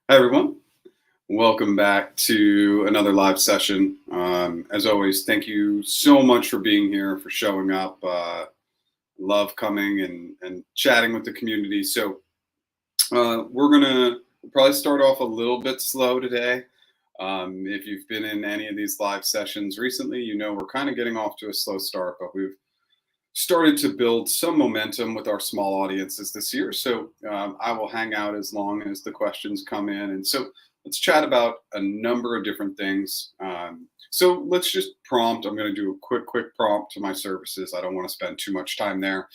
Hi, everyone. Welcome back to another live session. As always, thank you so much for being here, for showing up. Love coming and chatting with the community. So, we're going to probably start off a little bit slow today. If you've been in any of these live sessions recently, you know we're kind of getting off to a slow start, but we've started to build some momentum with our small audiences this year. So I will hang out as long as the questions come in. And so let's chat about a number of different things. So let's just prompt. I'm going to do a quick prompt to my services. I don't want to spend too much time there.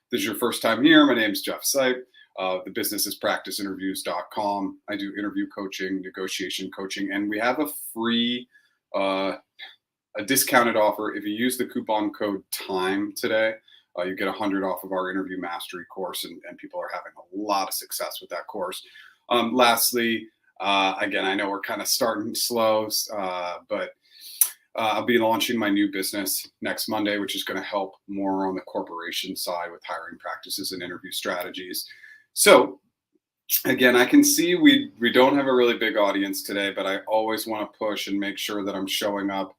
If this is your first time here, my name is Jeff Sipe. The business is practiceinterviews.com. I do interview coaching, negotiation coaching, and we have a free a discounted offer. If you use the coupon code TIME today, you get 100 off of our interview mastery course, and people are having a lot of success with that course. Lastly, again, I know we're kind of starting slow, but I'll be launching my new business next Monday, which is going to help more on the corporation side with hiring practices and interview strategies. So again, I can see we don't have a really big audience today, but I always want to push and make sure that I'm showing up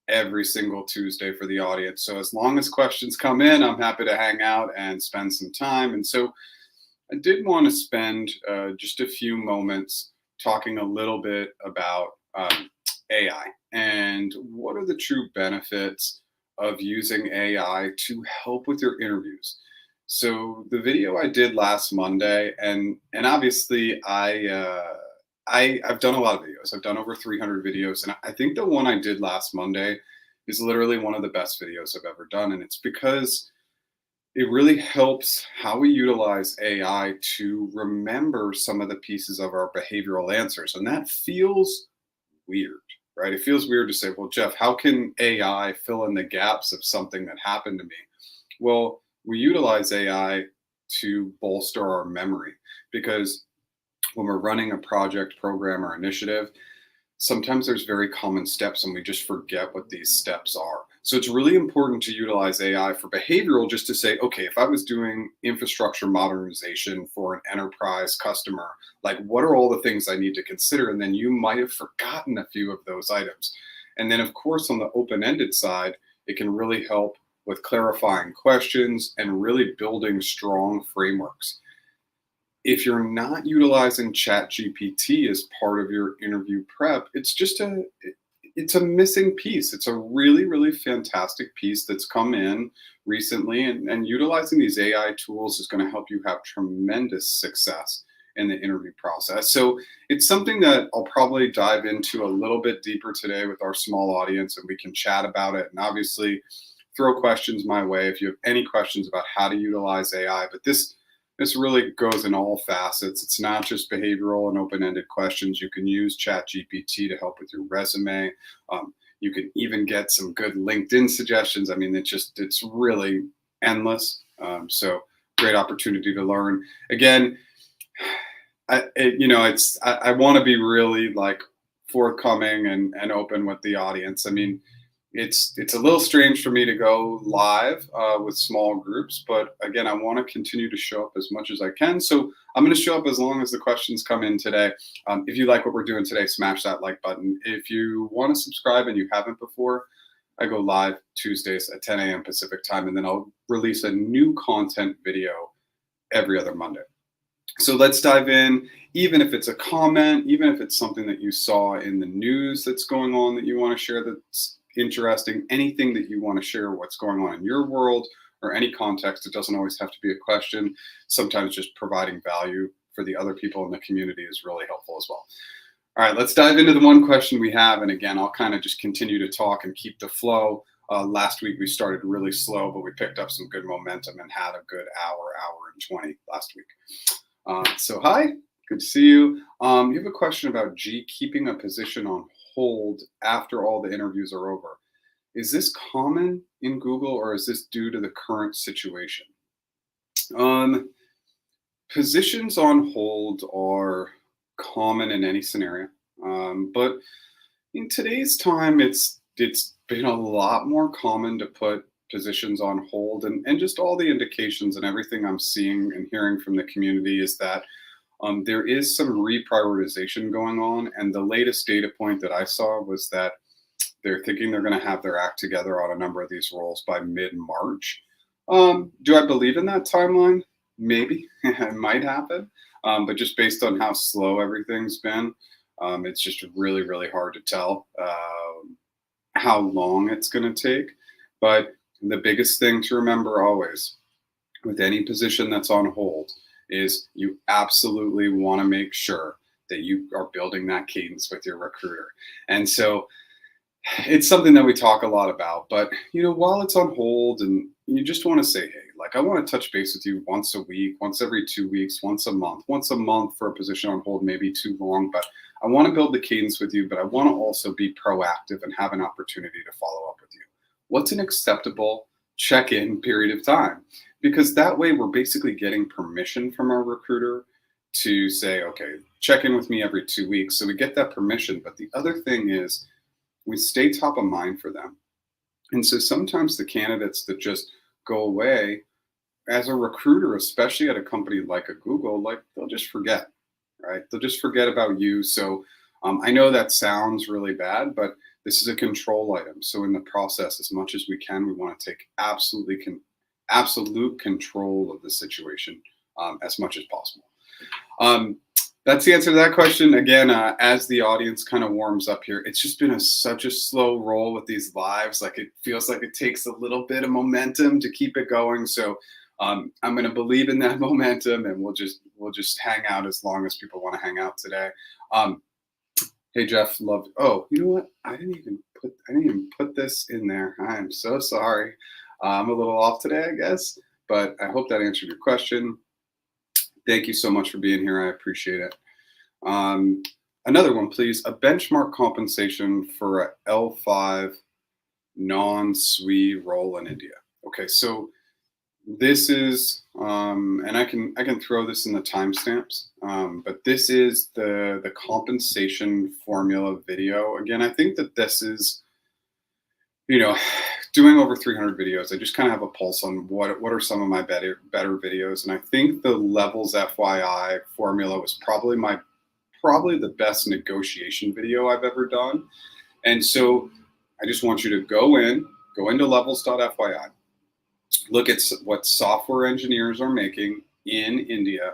every single Tuesday for the audience. So as long as questions come in, I'm happy to hang out and spend some time. And so I did want to spend just a few moments talking a little bit about AI and what are the true benefits of using AI to help with your interviews. So the video I did last Monday, and obviously I've done a lot of videos. I've done over 300 videos, and I think the one I did last Monday is literally one of the best videos I've ever done, and it's because it really helps how we utilize AI to remember some of the pieces of our behavioral answers, and that feels weird, right? It feels weird to say, well, Jeff, how can AI fill in the gaps of something that happened to me? Well, we utilize AI to bolster our memory because when we're running a project, program, or initiative, sometimes there's very common steps and we just forget what these steps are. So it's really important to utilize AI for behavioral just to say, okay, if I was doing infrastructure modernization for an enterprise customer, like what are all the things I need to consider? And then you might have forgotten a few of those items. And then, of course, on the open-ended side, it can really help with clarifying questions and really building strong frameworks. If you're not utilizing ChatGPT as part of your interview prep, it's a missing piece. It's a really fantastic piece that's come in recently, and utilizing these AI tools is going to help you have tremendous success in the interview process. So it's something that I'll probably dive into a little bit deeper today with our small audience, and we can chat about it. And obviously, throw questions my way if you have any questions about how to utilize AI. But this really goes in all facets. It's not just behavioral and open-ended questions. You can use ChatGPT to help with your resume. You can even get some good LinkedIn suggestions. I mean, it's really endless. So great opportunity to learn. Again, I want to be really like forthcoming and open with the audience. I mean, it's a little strange for me to go live with small groups, but again, I want to continue to show up as much as I can. So I'm going to show up as long as the questions come in today. If you like what we're doing today, smash that like button. If you want to subscribe and you haven't before, I go live Tuesdays at 10 a.m. Pacific time, and then I'll release a new content video every other Monday. So let's dive in, even if it's a comment, even if it's something that you saw in the news that's going on that you want to share that's interesting, anything that you want to share what's going on in your world or any context. It doesn't always have to be a question. Sometimes just providing value for the other people in the community is really helpful as well. All right, let's dive into the one question we have. And again, I'll kind of just continue to talk and keep the flow. Last week we started really slow, but we picked up some good momentum and had a good hour and 20 last week. So hi, good to see you. You have a question about keeping a position on hold after all the interviews are over. Is this common in Google, or is this due to the current situation? Positions on hold are common in any scenario, but in today's time, it's been a lot more common to put positions on hold, and just all the indications and everything I'm seeing and hearing from the community is that there is some reprioritization going on. And the latest data point that I saw was that they're thinking they're going to have their act together on a number of these roles by mid-March. Do I believe in that timeline? Maybe. It might happen. But just based on how slow everything's been, it's just really, really hard to tell how long it's going to take. But the biggest thing to remember always with any position that's on hold is you absolutely want to make sure that you are building that cadence with your recruiter. And so it's something that we talk a lot about, but while it's on hold and you just want to say, hey, like I want to touch base with you once a week, once every 2 weeks, once a month for a position on hold, maybe too long, but I want to build the cadence with you, but I want to also be proactive and have an opportunity to follow up with you. What's an acceptable check-in period of time? Because that way we're basically getting permission from our recruiter to say, okay, check in with me every 2 weeks. So we get that permission. But the other thing is we stay top of mind for them. And so sometimes the candidates that just go away, as a recruiter, especially at a company like a Google, like they'll just forget, right? They'll just forget about you. So I know that sounds really bad, but this is a control item. So in the process, as much as we can, we want to take absolute control of the situation as much as possible. That's the answer to that question. Again, as the audience kind of warms up here, it's just been such a slow roll with these lives. Like it feels like it takes a little bit of momentum to keep it going. So I'm going to believe in that momentum, and we'll just hang out as long as people want to hang out today. Hey Jeff, loved. Oh, you know what? I didn't even put this in there. I am so sorry. I'm a little off today, I guess, but I hope that answered your question. Thank you so much for being here. I appreciate it. Another one, please. A benchmark compensation for a L5 non-SWE role in India. Okay, so this is, and I can throw this in the timestamps, but this is the compensation formula video. Again, I think that this is, doing over 300 videos, I just kind of have a pulse on what are some of my better videos. And I think the levels FYI formula was probably the best negotiation video I've ever done. And so I just want you to go into levels.fyi, look at what software engineers are making in India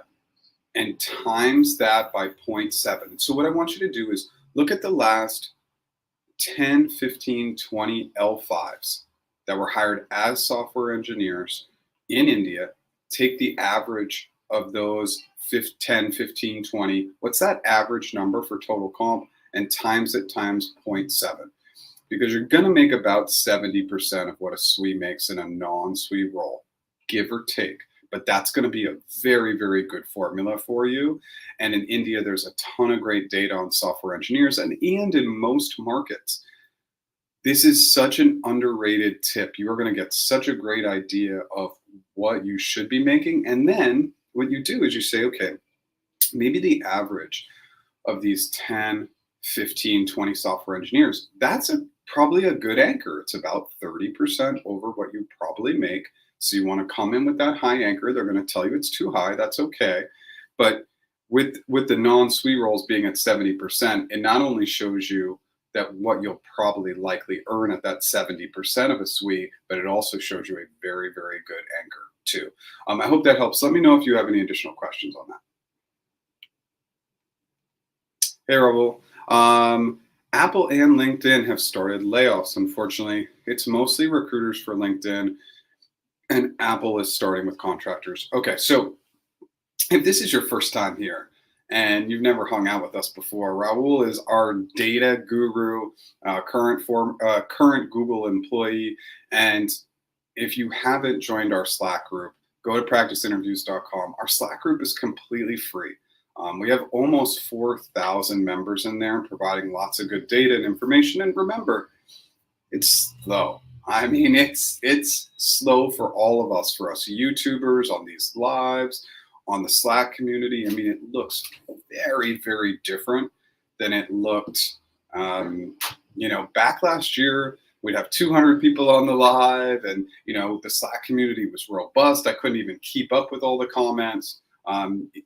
and times that by 0.7. So what I want you to do is look at the last 10, 15, 20 L5s that were hired as software engineers in India, take the average of those 10, 15, 20. What's that average number for total comp? And times it times 0.7. Because you're going to make about 70% of what a SWE makes in a non-SWE role, give or take. But that's going to be a very, very good formula for you. And in India, there's a ton of great data on software engineers and in most markets. This is such an underrated tip. You are going to get such a great idea of what you should be making. And then what you do is you say, okay, maybe the average of these 10, 15, 20 software engineers, that's probably a good anchor. It's about 30% over what you probably make. So you want to come in with that high anchor. They're going to tell you it's too high. That's okay. But with the non-SWE roles being at 70%, it not only shows you that what you'll probably likely earn at that 70% of a SWE, but it also shows you a very, very good anchor too. I hope that helps. Let me know if you have any additional questions on that. Hey, Raul. Apple and LinkedIn have started layoffs. Unfortunately, it's mostly recruiters for LinkedIn, and Apple is starting with contractors. Okay, so if this is your first time here and you've never hung out with us before, Raul is our data guru, current Google employee. And if you haven't joined our Slack group, go to practiceinterviews.com. Our Slack group is completely free. We have almost 4,000 members in there providing lots of good data and information. And remember, it's slow. I mean, it's slow for all of us, for us YouTubers on these lives, on the Slack community. I mean, it looks very, very different than it looked, back last year. We'd have 200 people on the live, and, the Slack community was robust. I couldn't even keep up with all the comments.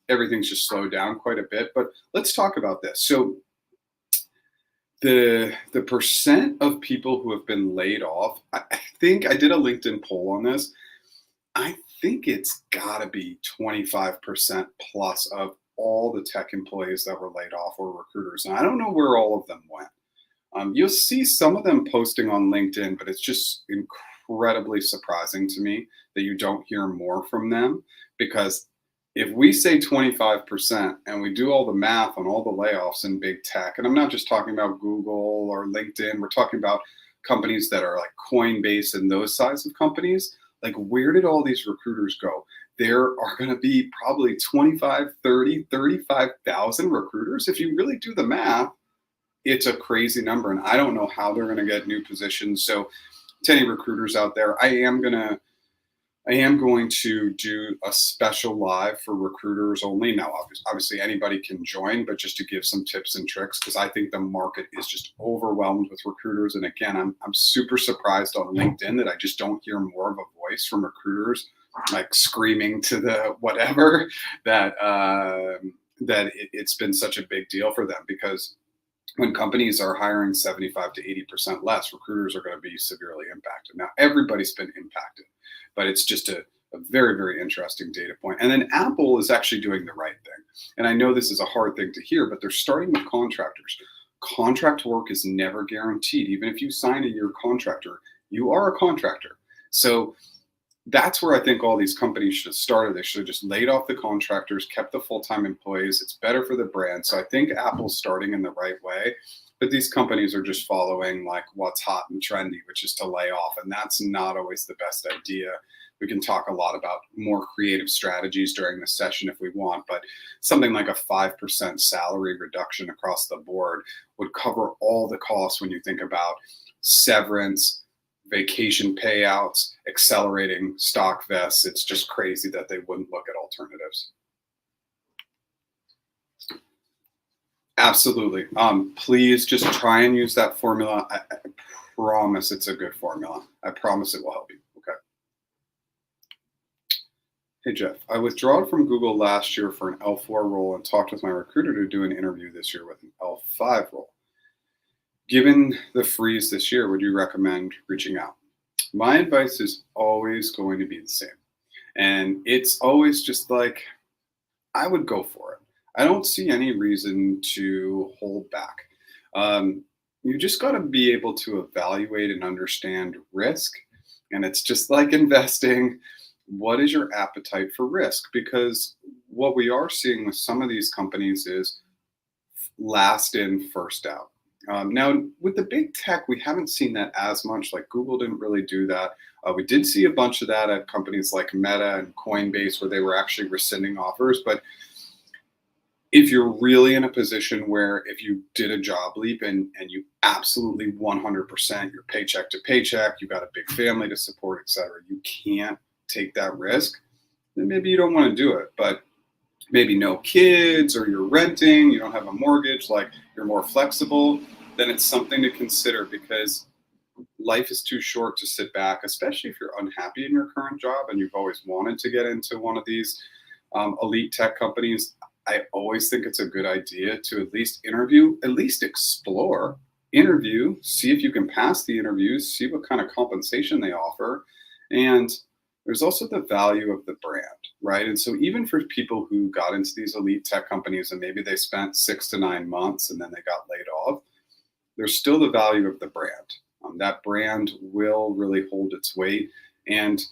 Everything's just slowed down quite a bit. But let's talk about this. So the percent of people who have been laid off, I think I did a LinkedIn poll on this. I think it's got to be 25% plus of all the tech employees that were laid off were recruiters. And I don't know where all of them went. You'll see some of them posting on LinkedIn, but it's just incredibly surprising to me that you don't hear more from them, because if we say 25% and we do all the math on all the layoffs in big tech, and I'm not just talking about Google or LinkedIn, we're talking about companies that are like Coinbase and those size of companies. Like, where did all these recruiters go? There are going to be probably 25, 30, 35,000 recruiters. If you really do the math, it's a crazy number. And I don't know how they're going to get new positions. So to any recruiters out there, I am going to do a special live for recruiters only. Now, obviously anybody can join, but just to give some tips and tricks, because I think the market is just overwhelmed with recruiters. And again, I'm super surprised on LinkedIn that I just don't hear more of a voice from recruiters, like screaming to the whatever that it's been such a big deal for them. Because when companies are hiring 75 to 80% less, recruiters are going to be severely impacted. Now, everybody's been impacted, but it's just a very, very interesting data point. And then Apple is actually doing the right thing. And I know this is a hard thing to hear, but they're starting with contractors. Contract work is never guaranteed. Even if you sign a year contractor, you are a contractor. So that's where I think all these companies should have started. They should have just laid off the contractors, kept the full-time employees. It's better for the brand. So I think Apple's starting in the right way, but these companies are just following like what's hot and trendy, which is to lay off. And that's not always the best idea. We can talk a lot about more creative strategies during the session if we want, but something like a 5% salary reduction across the board would cover all the costs when you think about severance, vacation payouts, accelerating stock vests. It's just crazy that they wouldn't look at alternatives. Absolutely. Please just try and use that formula. I promise it's a good formula. I promise it will help you. Okay. Hey, Jeff, I withdrew from Google last year for an L4 role and talked with my recruiter to do an interview this year with an L5 role. Given the freeze this year, would you recommend reaching out? My advice is always going to be the same. And it's always just like, I would go for it. I don't see any reason to hold back. You just got to be able to evaluate and understand risk. And it's just like investing. What is your appetite for risk? Because what we are seeing with some of these companies is last in, first out. Now, with the big tech, we haven't seen that as much. Like Google didn't really do that. We did see a bunch of that at companies like Meta and Coinbase, where they were actually rescinding offers. But if you're really in a position where if you did a job leap and you absolutely 100%, you're paycheck to paycheck, you got a big family to support, et cetera, you can't take that risk, then maybe you don't want to do it. But maybe no kids, or you're renting, you don't have a mortgage, like you're more flexible, then it's something to consider, because life is too short to sit back, especially if you're unhappy in your current job and you've always wanted to get into one of these elite tech companies. I always think it's a good idea to at least interview, at least explore, interview, see if you can pass the interviews, see what kind of compensation they offer. And there's also the value of the brand, right? And so even for people who got into these elite tech companies and maybe they spent 6 to 9 months and then they got laid off, there's still the value of the brand. That brand will really hold its weight. And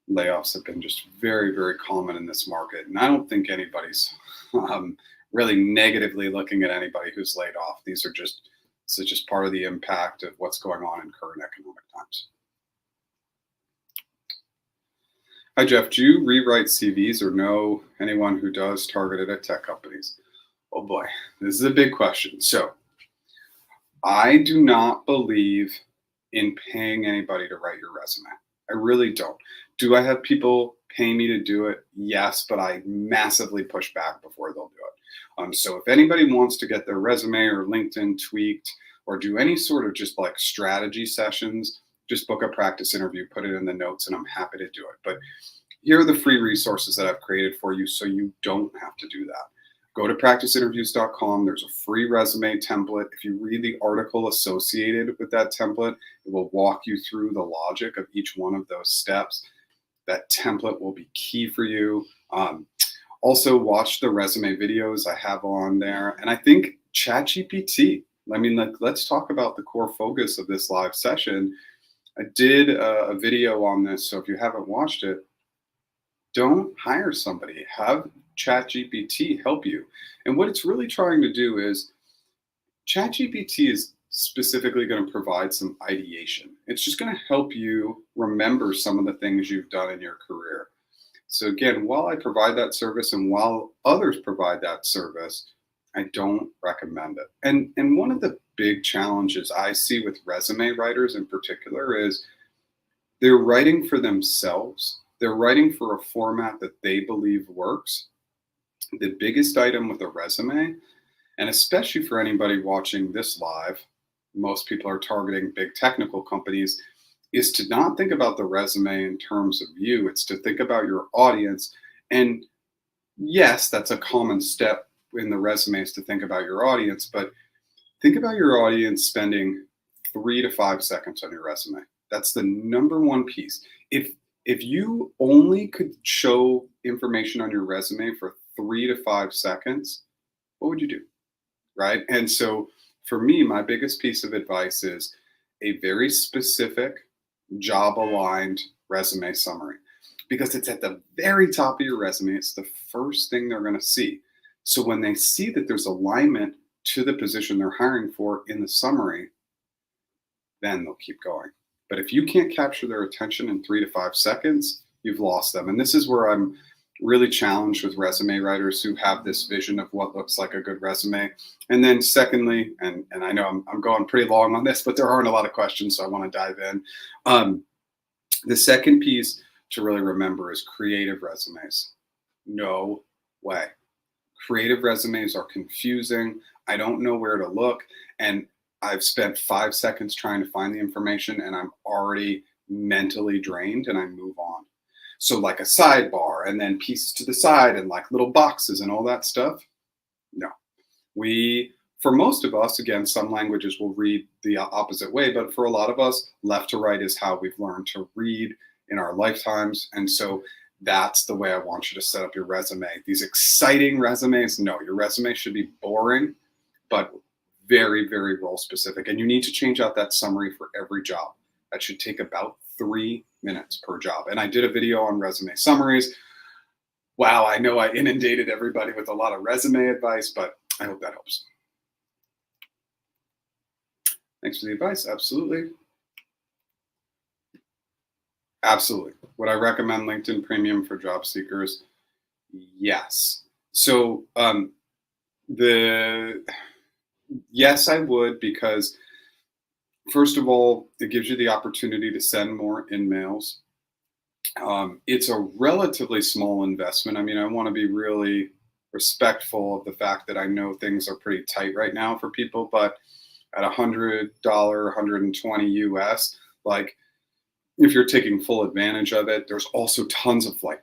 layoffs have been just very, very common in this market. And I don't think anybody's really negatively looking at anybody who's laid off. This is just part of the impact of what's going on in current economic times. Hi, Jeff. Do you rewrite CVs or know anyone who does targeted at tech companies? Oh boy, this is a big question. So I do not believe in paying anybody to write your resume. I really don't. Do I have people pay me to do it? Yes, but I massively push back before they'll do it. So if anybody wants to get their resume or LinkedIn tweaked or do any sort of just like strategy sessions, just book a practice interview, put it in the notes, and I'm happy to do it. But here are the free resources that I've created for you so you don't have to do that. Go to practiceinterviews.com. There's a free resume template. If you read the article associated with that template, it will walk you through the logic of each one of those steps. That template will be key for you. Also, watch the resume videos I have on there. And I think ChatGPT, I mean, let's talk about the core focus of this live session. I did a video on this, so if you haven't watched it, don't hire somebody. Have ChatGPT help you. And what it's really trying to do is ChatGPT is specifically going to provide some ideation. It's just going to help you remember some of the things you've done in your career. So again, while I provide that service and while others provide that service, I don't recommend it. And one of the big challenges I see with resume writers in particular is they're writing for themselves. They're writing for a format that they believe works. The biggest item with a resume, and especially for anybody watching this live, most people are targeting big technical companies, is to not think about the resume in terms of you. It's to think about your audience. And yes, that's a common step in the resume, is to think about your audience, but think about your audience spending 3 to 5 seconds on your resume. That's the number one piece. If you only could show information on your resume for 3 to 5 seconds, what would you do? Right? And so for me, my biggest piece of advice is a very specific, job aligned resume summary, because it's at the very top of your resume. It's the first thing they're going to see. So when they see that there's alignment to the position they're hiring for in the summary, then they'll keep going. But if you can't capture their attention in 3 to 5 seconds, you've lost them. And this is where I'm really challenged with resume writers who have this vision of what looks like a good resume. And then secondly, and I know I'm going pretty long on this, but there aren't a lot of questions, so I want to dive in. The second piece to really remember is creative resumes. No way. Creative resumes are confusing. I don't know where to look. And I've spent 5 seconds trying to find the information and I'm already mentally drained and I move on. So like a sidebar and then pieces to the side and like little boxes and all that stuff. No, for most of us, again, some languages will read the opposite way, but for a lot of us, left to right is how we've learned to read in our lifetimes. And so that's the way I want you to set up your resume. These exciting resumes, no, your resume should be boring, but very, very role specific. And you need to change out that summary for every job. That should take about 3 minutes per job. And I did a video on resume summaries. Wow, I know I inundated everybody with a lot of resume advice, but I hope that helps. Thanks for the advice. Absolutely. Absolutely. Would I recommend LinkedIn Premium for job seekers? Yes. So yes, I would, because first of all, it gives you the opportunity to send more in-mails. It's a relatively small investment. I mean, I want to be really respectful of the fact that I know things are pretty tight right now for people, but at $100, 120 US, like if you're taking full advantage of it, there's also tons of like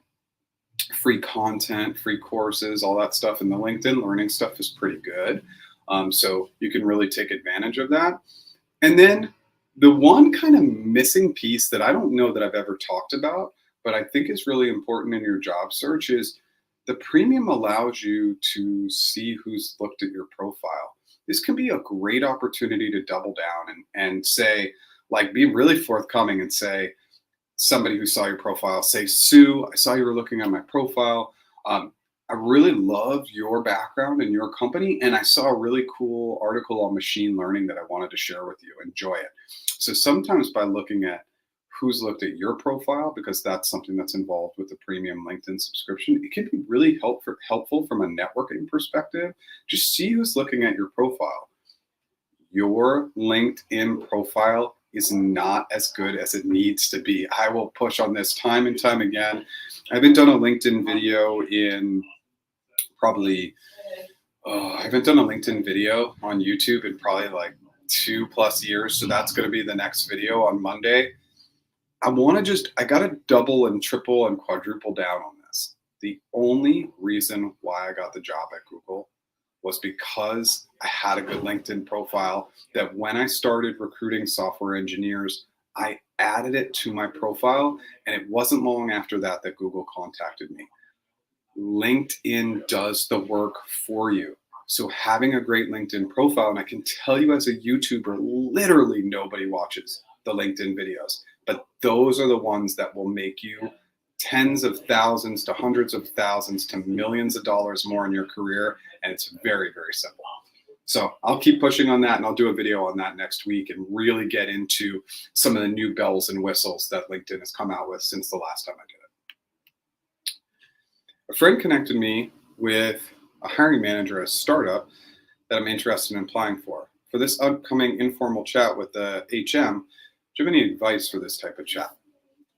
free content, free courses, all that stuff. And the LinkedIn learning stuff is pretty good. So you can really take advantage of that. And then the one kind of missing piece that I don't know that I've ever talked about, but I think is really important in your job search, is the premium allows you to see who's looked at your profile. This can be a great opportunity to double down and say, like, be really forthcoming and say, somebody who saw your profile, say, Sue, I saw you were looking at my profile. I really love your background and your company, and I saw a really cool article on machine learning that I wanted to share with you. Enjoy it. So sometimes by looking at who's looked at your profile, because that's something that's involved with the premium LinkedIn subscription, it can be really helpful from a networking perspective. Just see who's looking at your profile. Your LinkedIn profile is not as good as it needs to be. I will push on this time and time again. I haven't done a LinkedIn video in probably, I haven't done a LinkedIn video on YouTube in probably like 2+ years. So that's going to be the next video on Monday. I got to double and triple and quadruple down on this. The only reason why I got the job at Google was because I had a good LinkedIn profile that when I started recruiting software engineers, I added it to my profile. And it wasn't long after that that Google contacted me. LinkedIn does the work for you. So having a great LinkedIn profile, and I can tell you as a YouTuber, literally nobody watches the LinkedIn videos, but those are the ones that will make you tens of thousands to hundreds of thousands to millions of dollars more in your career. And it's very, very simple. So I'll keep pushing on that, and I'll do a video on that next week and really get into some of the new bells and whistles that LinkedIn has come out with since the last time I did it. A friend connected me with a hiring manager at a startup that I'm interested in applying for. For this upcoming informal chat with the HM, do you have any advice for this type of chat?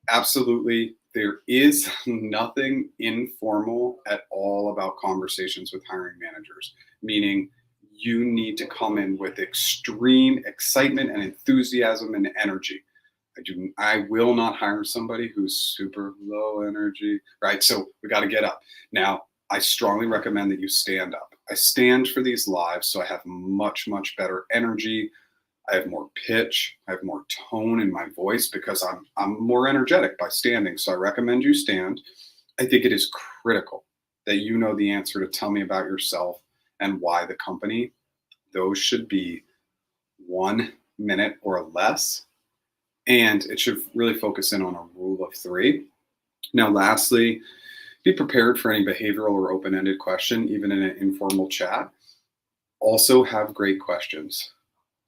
Absolutely. There is nothing informal at all about conversations with hiring managers, meaning you need to come in with extreme excitement and enthusiasm and energy. I will not hire somebody who's super low energy, right? So we got to get up. Now, I strongly recommend that you stand up. I stand for these lives, so I have much, much better energy. I have more pitch. I have more tone in my voice because I'm more energetic by standing. So I recommend you stand. I think it is critical that you know the answer to tell me about yourself and why the company. Those should be 1 minute or less. And it should really focus in on a rule of 3. Now, lastly, be prepared for any behavioral or open-ended question, even in an informal chat. Also have great questions.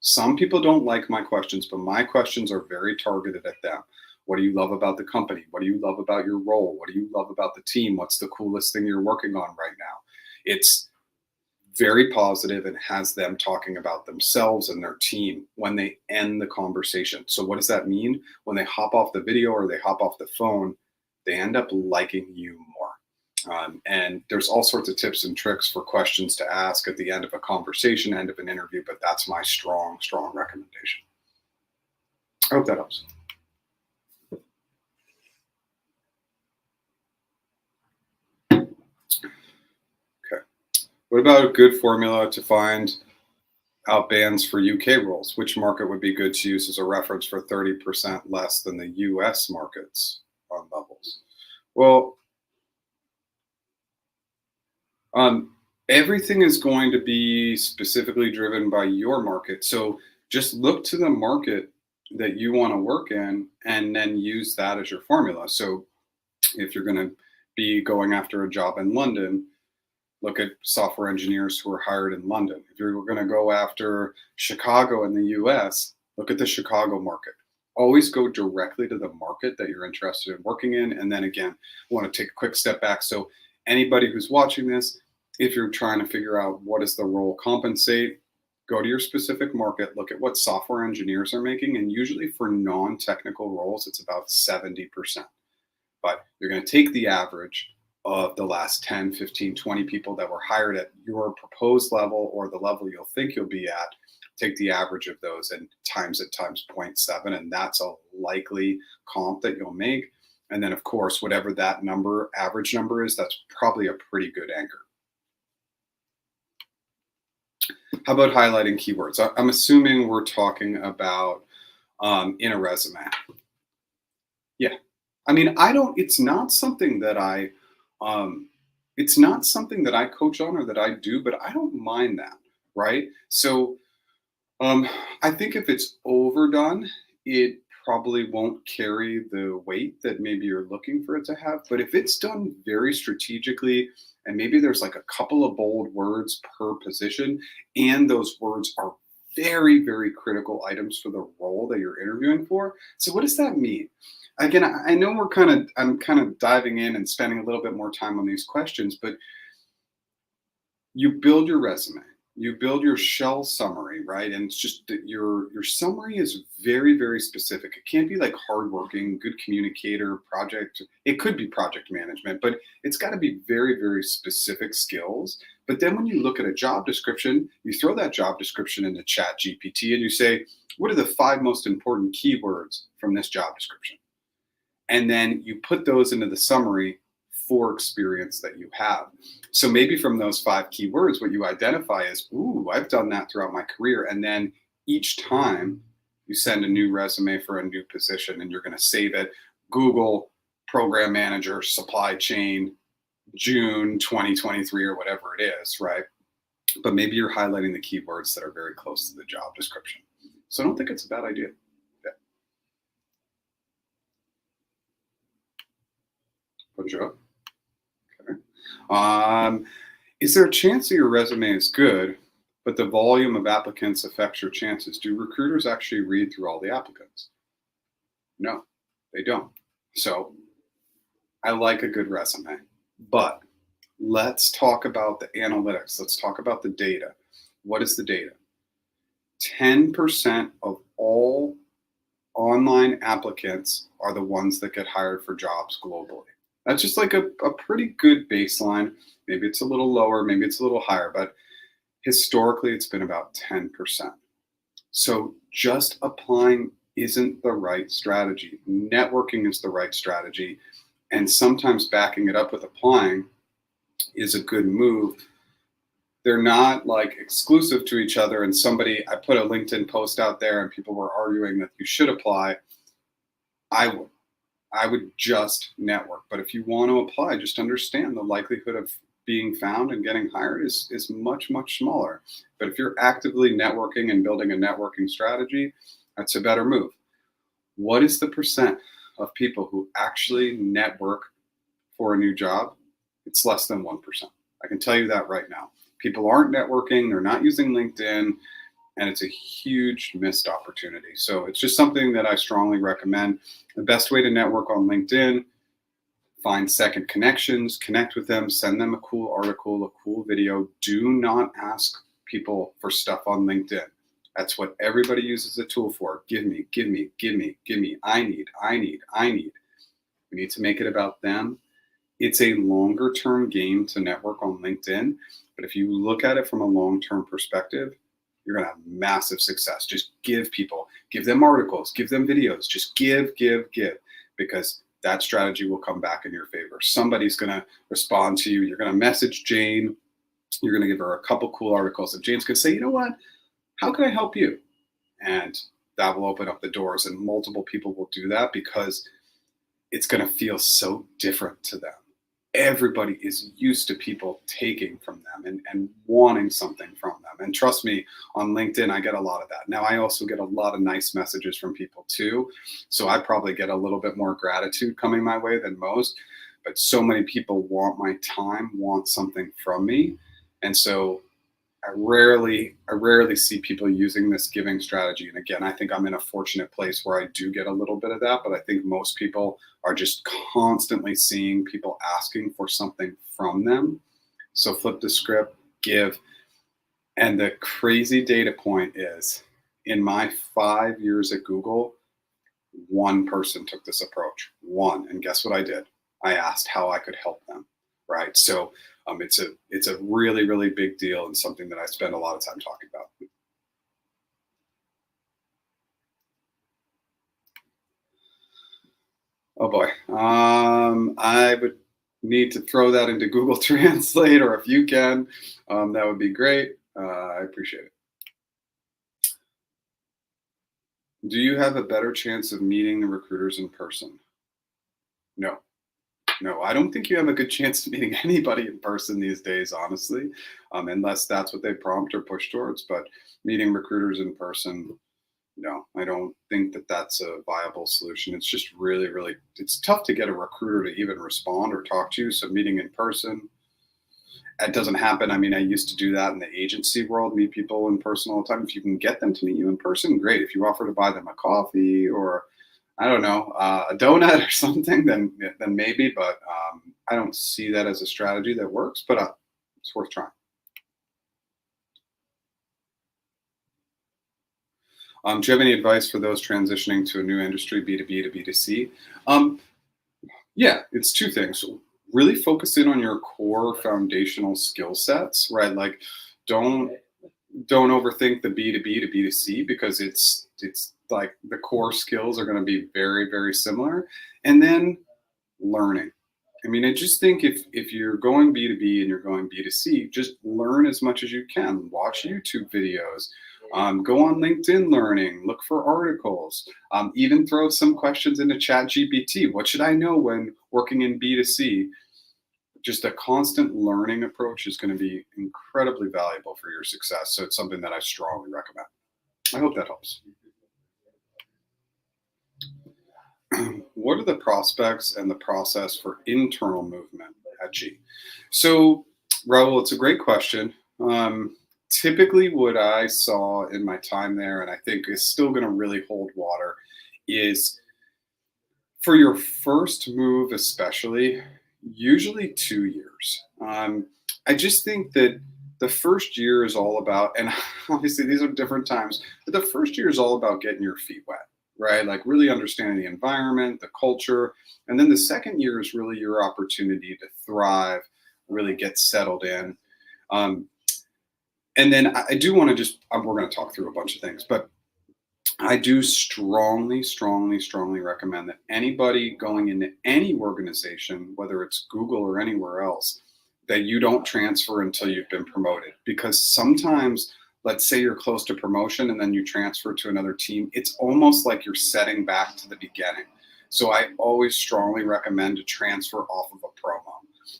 Some people don't like my questions, but my questions are very targeted at them. What do you love about the company? What do you love about your role? What do you love about the team? What's the coolest thing you're working on right now? It's very positive and has them talking about themselves and their team when they end the conversation. So what does that mean? When they hop off the video or they hop off the phone, they end up liking you more. And there's all sorts of tips and tricks for questions to ask at the end of a conversation, end of an interview, but that's my strong, strong recommendation. I hope that helps. Okay. What about a good formula to find out bands for UK roles? Which market would be good to use as a reference for 30% less than the US markets on levels? Well, everything is going to be specifically driven by your market. So just look to the market that you want to work in and then use that as your formula. So if you're going to be going after a job in London, look at software engineers who are hired in London. If you're going to go after Chicago in the US, look at the Chicago market. Always go directly to the market that you're interested in working in. And then again, I want to take a quick step back. So anybody who's watching this, if you're trying to figure out what does the role compensate, go to your specific market, look at what software engineers are making. And usually for non-technical roles, it's about 70%. But you're going to take the average of the last 10, 15, 20 people that were hired at your proposed level or the level you'll think you'll be at, take the average of those and times it times 0.7, and that's a likely comp that you'll make. And then, of course, whatever that number, average number is, that's probably a pretty good anchor. How about highlighting keywords? I'm assuming we're talking about in a resume. Yeah. I mean, it's not something that I coach on or that I do, but I don't mind that, right? So I think if it's overdone, it probably won't carry the weight that maybe you're looking for it to have. But if it's done very strategically, and maybe there's like a couple of bold words per position, and those words are very, very critical items for the role that you're interviewing for. So what does that mean? Again, I know I'm kind of diving in and spending a little bit more time on these questions, but you build your resume, you build your shell summary, right? And it's just that your summary is very, very specific. It can't be like hardworking, good communicator, project. It could be project management, but it's got to be very, very specific skills. But then when you look at a job description, you throw that job description into ChatGPT and you say, what are the 5 most important keywords from this job description? And then you put those into the summary for experience that you have. So maybe from those 5 keywords, what you identify is, ooh, I've done that throughout my career. And then each time you send a new resume for a new position, and you're going to save it, Google program manager, supply chain, June 2023, or whatever it is, right? But maybe you're highlighting the keywords that are very close to the job description. So I don't think it's a bad idea. Yeah. Bonjour. Okay. Is there a chance that your resume is good, but the volume of applicants affects your chances? Do recruiters actually read through all the applicants? No, they don't. So I like a good resume, but let's talk about the analytics. Let's talk about the data. What is the data? 10% of all online applicants are the ones that get hired for jobs globally. That's just like a pretty good baseline. Maybe it's a little lower, maybe it's a little higher, but historically it's been about 10%. So just applying isn't the right strategy. Networking is the right strategy. And sometimes backing it up with applying is a good move. They're not like exclusive to each other. And I put a LinkedIn post out there and people were arguing that you should apply. I would just network. But if you want to apply, just understand the likelihood of being found and getting hired is much, much smaller. But if you're actively networking and building a networking strategy, that's a better move. What is the percent of people who actually network for a new job? It's less than 1%. I can tell you that right now. People aren't networking, they're not using LinkedIn, and it's a huge missed opportunity. So it's just something that I strongly recommend. The best way to network on LinkedIn, find second connections, connect with them, send them a cool article, a cool video. Do not ask people for stuff on LinkedIn. That's what everybody uses the tool for. Give me, give me, give me, give me. I need. We need to make it about them. It's a longer term game to network on LinkedIn. But if you look at it from a long-term perspective, you're going to have massive success. Just give them articles, give them videos, just give, because that strategy will come back in your favor. Somebody's going to respond to you. You're going to message Jane. You're going to give her a couple cool articles. And Jane's going to say, you know what? How can I help you? And that will open up the doors. And multiple people will do that because it's going to feel so different to them. Everybody is used to people taking from them and wanting something from them. And trust me, on LinkedIn, I get a lot of that. Now, I also get a lot of nice messages from people too. So I probably get a little bit more gratitude coming my way than most. But so many people want my time, want something from me. And so I rarely see people using this giving strategy. And again, I think I'm in a fortunate place where I do get a little bit of that, but I think most people are just constantly seeing people asking for something from them. So flip the script, give. And the crazy data point is, in my 5 years at Google, one person took this approach, one. And guess what I did? I asked how I could help them, right? So it's a really, really big deal and something that I spend a lot of time talking about. Oh boy. I would need to throw that into Google Translate, or if you can, that would be great. I appreciate it. Do you have a better chance of meeting the recruiters in person? No, I don't think you have a good chance of meeting anybody in person these days, honestly, unless that's what they prompt or push towards. But meeting recruiters in person, no, I don't think that that's a viable solution. It's just really, really, it's tough to get a recruiter to even respond or talk to you. So meeting in person, that doesn't happen. I mean, I used to do that in the agency world, meet people in person all the time. If you can get them to meet you in person, great. If you offer to buy them a coffee or I don't know, a donut or something, then maybe, but I don't see that as a strategy that works, but it's worth trying. Do you have any advice for those transitioning to a new industry, B2B to B2C? Yeah, it's two things. Really focus in on your core foundational skill sets, right? Like don't overthink the B2B to B2C because it's like the core skills are going to be very, very similar. And then learning. I mean, I just think if you're going B2B and you're going B2C, just learn as much as you can. Watch YouTube videos, go on LinkedIn Learning, look for articles, even throw some questions into ChatGPT. What should I know when working in B2C? Just a constant learning approach is going to be incredibly valuable for your success. So it's something that I strongly recommend. I hope that helps. What are the prospects and the process for internal movement at G? So, Raul, it's a great question. Typically, what I saw in my time there, and I think is still going to really hold water, is for your first move, especially, usually 2 years. I just think that the first year is all about, and obviously these are different times, but the first year is all about getting your feet wet, right? Like really understanding the environment, the culture. And then the second year is really your opportunity to thrive, really get settled in. And then I do want to just, we're going to talk through a bunch of things, but I do strongly, strongly, strongly recommend that anybody going into any organization, whether it's Google or anywhere else, that you don't transfer until you've been promoted. Because sometimes, let's say you're close to promotion and then you transfer to another team, it's almost like you're setting back to the beginning. So I always strongly recommend to transfer off of a promo.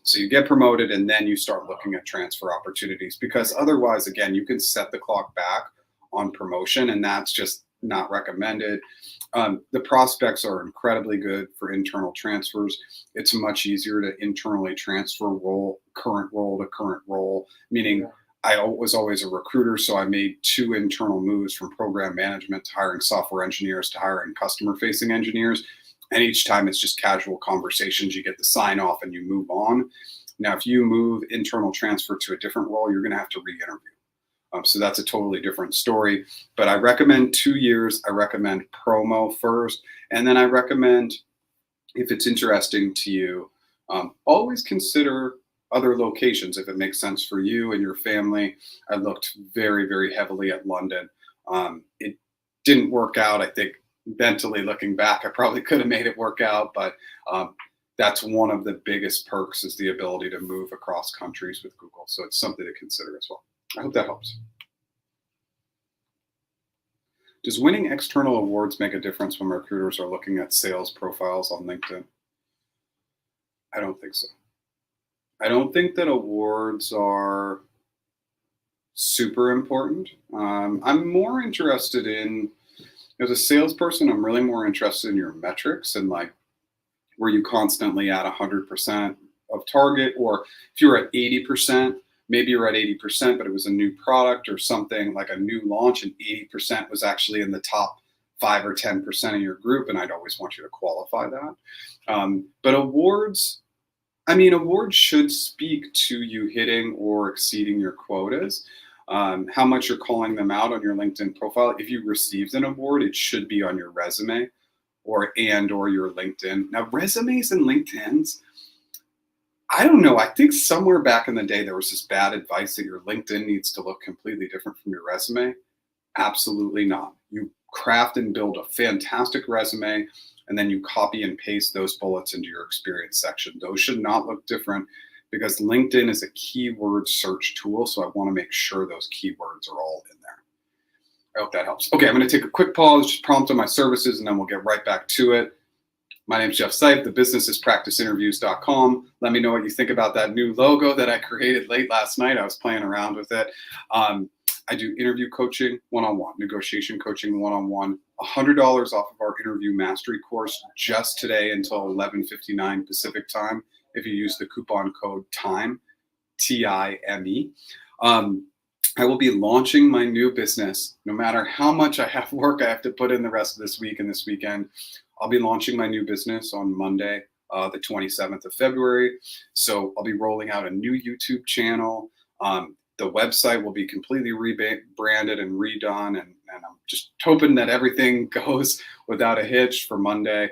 So you get promoted and then you start looking at transfer opportunities, because otherwise, again, you can set the clock back on promotion, and that's just not recommended. The prospects are incredibly good for internal transfers. It's much easier to internally transfer current role to current role, meaning I was always a recruiter, so I made 2 internal moves from program management to hiring software engineers to hiring customer-facing engineers. And each time it's just casual conversations. You get the sign off and you move on. Now, if you move internal transfer to a different role, you're going to have to re-interview. So that's a totally different story. But I recommend 2 years. I recommend promo first. And then I recommend, if it's interesting to you, always consider other locations if it makes sense for you and your family. I looked very, very heavily at London. It didn't work out. I think mentally looking back, I probably could have made it work out, but that's one of the biggest perks, is the ability to move across countries with Google. So it's something to consider as well. I hope that helps. Does winning external awards make a difference when recruiters are looking at sales profiles on LinkedIn? I don't think so. I don't think that awards are super important. I'm more interested in, as a salesperson, I'm really more interested in your metrics and like, were you constantly at 100% of target? Or if you're at 80%, maybe you're at 80%, but it was a new product or something like a new launch, and 80% was actually in the top 5 or 10% of your group. And I'd always want you to qualify that. But awards, awards should speak to you hitting or exceeding your quotas. How much you're calling them out on your LinkedIn profile. If you received an award, it should be on your resume or your LinkedIn. Now, resumes and LinkedIns, I don't know. I think somewhere back in the day, there was this bad advice that your LinkedIn needs to look completely different from your resume. Absolutely not. You craft and build a fantastic resume, and then you copy and paste those bullets into your experience section. Those should not look different, because LinkedIn is a keyword search tool. So I want to make sure those keywords are all in there. I hope that helps. Okay, I'm going to take a quick pause, just prompt on my services, and then we'll get right back to it. My name is Jeff Sipe. The business is practiceinterviews.com. Let me know what you think about that new logo that I created late last night. I was playing around with it. I do interview coaching one-on-one, negotiation coaching one-on-one, $100 off of our interview mastery course just today until 11:59 Pacific time. If you use the coupon code TIME, TIME. I will be launching my new business. No matter how much I have work I have to put in the rest of this week and this weekend, I'll be launching my new business on Monday, the 27th of February. So I'll be rolling out a new YouTube channel. The website will be completely rebranded and redone, and I'm just hoping that everything goes without a hitch for Monday.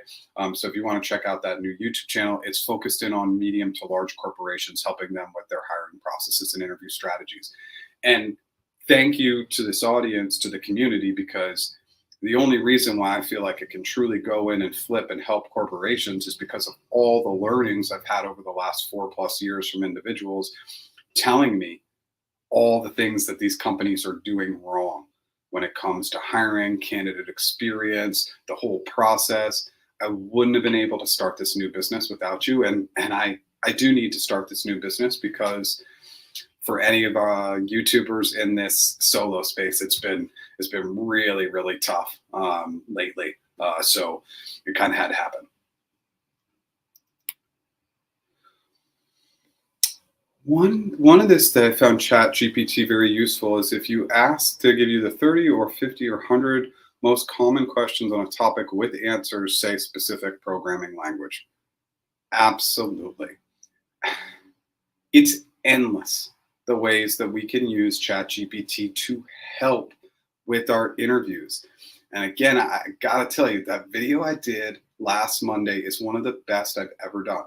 So if you want to check out that new YouTube channel, it's focused in on medium to large corporations, helping them with their hiring processes and interview strategies. And thank you to this audience, to the community, because The only reason why I feel like it can truly go in and flip and help corporations is because of all the learnings I've had over the last 4+ years from individuals telling me all the things that these companies are doing wrong when it comes to hiring, candidate experience, the whole process. I wouldn't have been able to start this new business without you. And I do need to start this new business because for any of YouTubers in this solo space, it's been really, really tough lately. So it kind of had to happen. One of this that I found ChatGPT very useful is if you ask to give you the 30 or 50 or 100 most common questions on a topic with answers, say specific programming language. Absolutely. It's endless the ways that we can use ChatGPT to help with our interviews. And again, I gotta tell you, that video I did last Monday is one of the best I've ever done.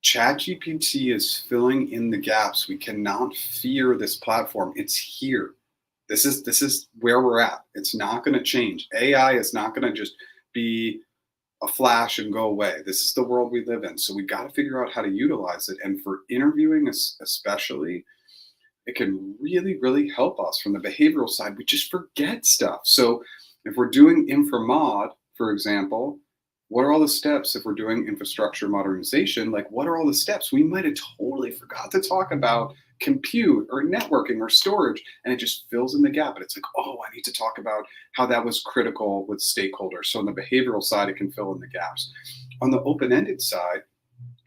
ChatGPT is filling in the gaps. We cannot fear this platform. It's here. This is where we're at. It's not going to change. AI is not going to just be a flash and go away. This is the world we live in. So we got to figure out how to utilize it. And for interviewing especially, it can really, really help us from the behavioral side. We just forget stuff. So if we're doing informal, for example, what are all the steps if we're doing infrastructure modernization? Like, what are all the steps? We might have totally forgot to talk about compute or networking or storage, and it just fills in the gap. And it's like, oh, I need to talk about how that was critical with stakeholders. So on the behavioral side, it can fill in the gaps. On the open-ended side,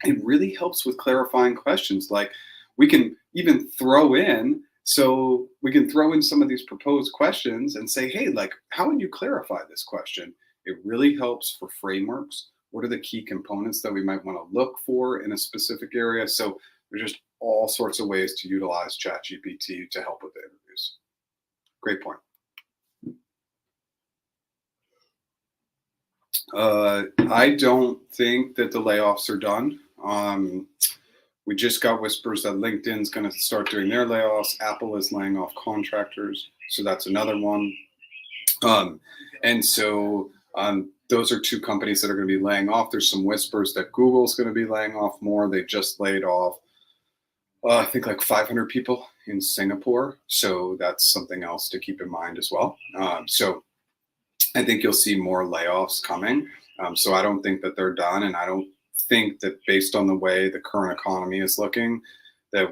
it really helps with clarifying questions. Like, we can even throw in some of these proposed questions and say, hey, like, how would you clarify this question? It really helps for frameworks. What are the key components that we might want to look for in a specific area? So there's just all sorts of ways to utilize ChatGPT to help with the interviews. Great point. I don't think that the layoffs are done. We just got whispers that LinkedIn's going to start doing their layoffs. Apple is laying off contractors, so that's another one. Those are two companies that are going to be laying off. There's some whispers that Google's going to be laying off more. They just laid off, I think, like 500 people in Singapore. So that's something else to keep in mind as well. So I think you'll see more layoffs coming. So I don't think that they're done. And I don't think that based on the way the current economy is looking, that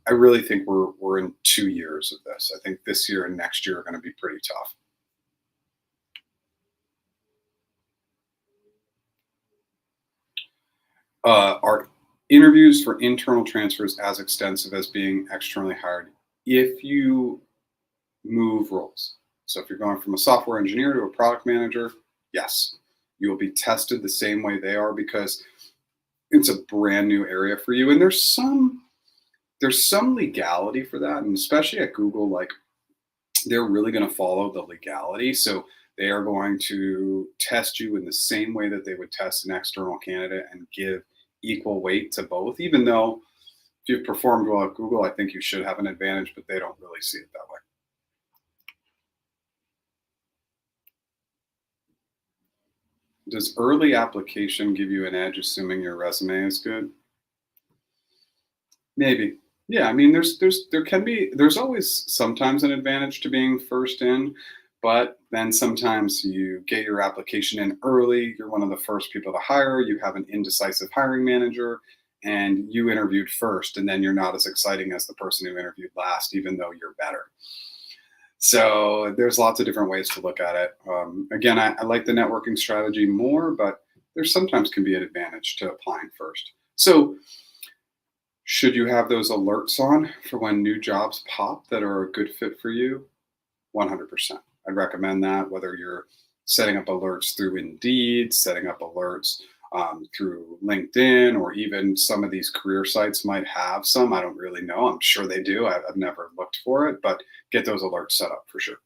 I really think we're in 2 years of this. I think this year and next year are going to be pretty tough. Are interviews for internal transfers as extensive as being externally hired if you move roles? So if you're going from a software engineer to a product manager, yes, you will be tested the same way they are because it's a brand new area for you. And there's some legality for that. And especially at Google, like, they're really going to follow the legality. So they are going to test you in the same way that they would test an external candidate and give equal weight to both, even though if you've performed well at Google, I think you should have an advantage, but they don't really see it that way. Does early application give you an edge assuming your resume is good? Maybe. Yeah, I mean, there's always sometimes an advantage to being first in, but then sometimes you get your application in early, you're one of the first people to hire, you have an indecisive hiring manager, and you interviewed first, and then you're not as exciting as the person who interviewed last, even though you're better. So there's lots of different ways to look at it. Again, I like the networking strategy more, but there sometimes can be an advantage to applying first. So should you have those alerts on for when new jobs pop that are a good fit for you? 100%. I'd recommend that, whether you're setting up alerts through Indeed, setting up alerts through LinkedIn, or even some of these career sites might have some. I don't really know. I'm sure they do. I've never looked for it, but get those alerts set up for sure.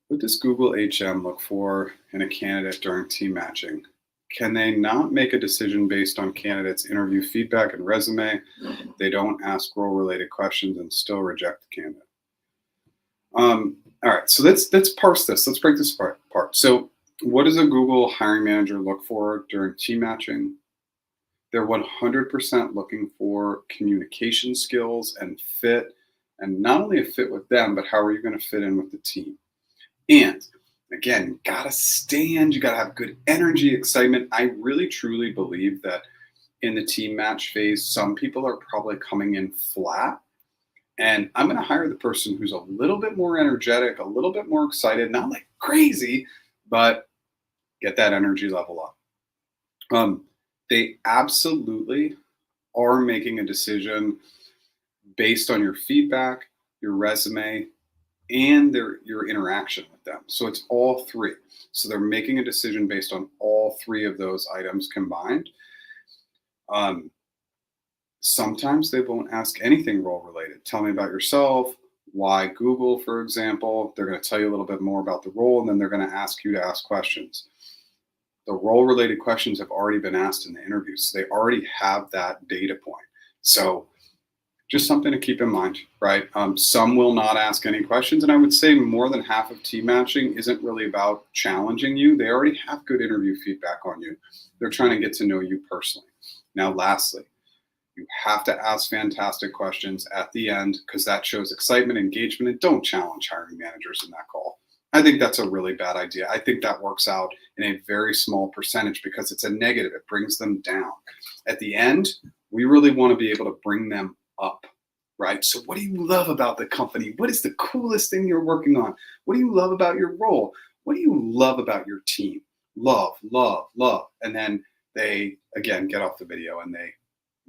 What does Google HM look for in a candidate during team matching? Can they not make a decision based on candidates' interview feedback and resume? They don't ask role-related questions and still reject the candidate. All right, so let's parse this. Let's break this apart. So, what does a Google hiring manager look for during team matching? They're 100% looking for communication skills and fit, and not only a fit with them, but how are you going to fit in with the team? And again, you gotta stand, you gotta have good energy, excitement. I really truly believe that in the team match phase, some people are probably coming in flat. And I'm gonna hire the person who's a little bit more energetic, a little bit more excited, not like crazy, but get that energy level up. Um, they absolutely are making a decision based on your feedback, your resume, and your interaction with them. So it's all three. So they're making a decision based on all three of those items combined. Um, Sometimes they won't ask anything role related. Tell me about yourself. Why Google, for example. They're going to tell you a little bit more about the role, and then they're going to ask you to ask questions. The role related questions have already been asked in the interview, so they already have that data point. So just something to keep in mind, right? Some will not ask any questions, and I would say more than half of team matching isn't really about challenging you. They already have good interview feedback on you. They're trying to get to know you personally. Now, lastly, you have to ask fantastic questions at the end because that shows excitement, engagement, and don't challenge hiring managers in that call. I think that's a really bad idea. I think that works out in a very small percentage because it's a negative. It brings them down. At the end, we really want to be able to bring them up, right? So what do you love about the company? What is the coolest thing you're working on? What do you love about your role? What do you love about your team? Love, love, love. And then they, again, get off the video and they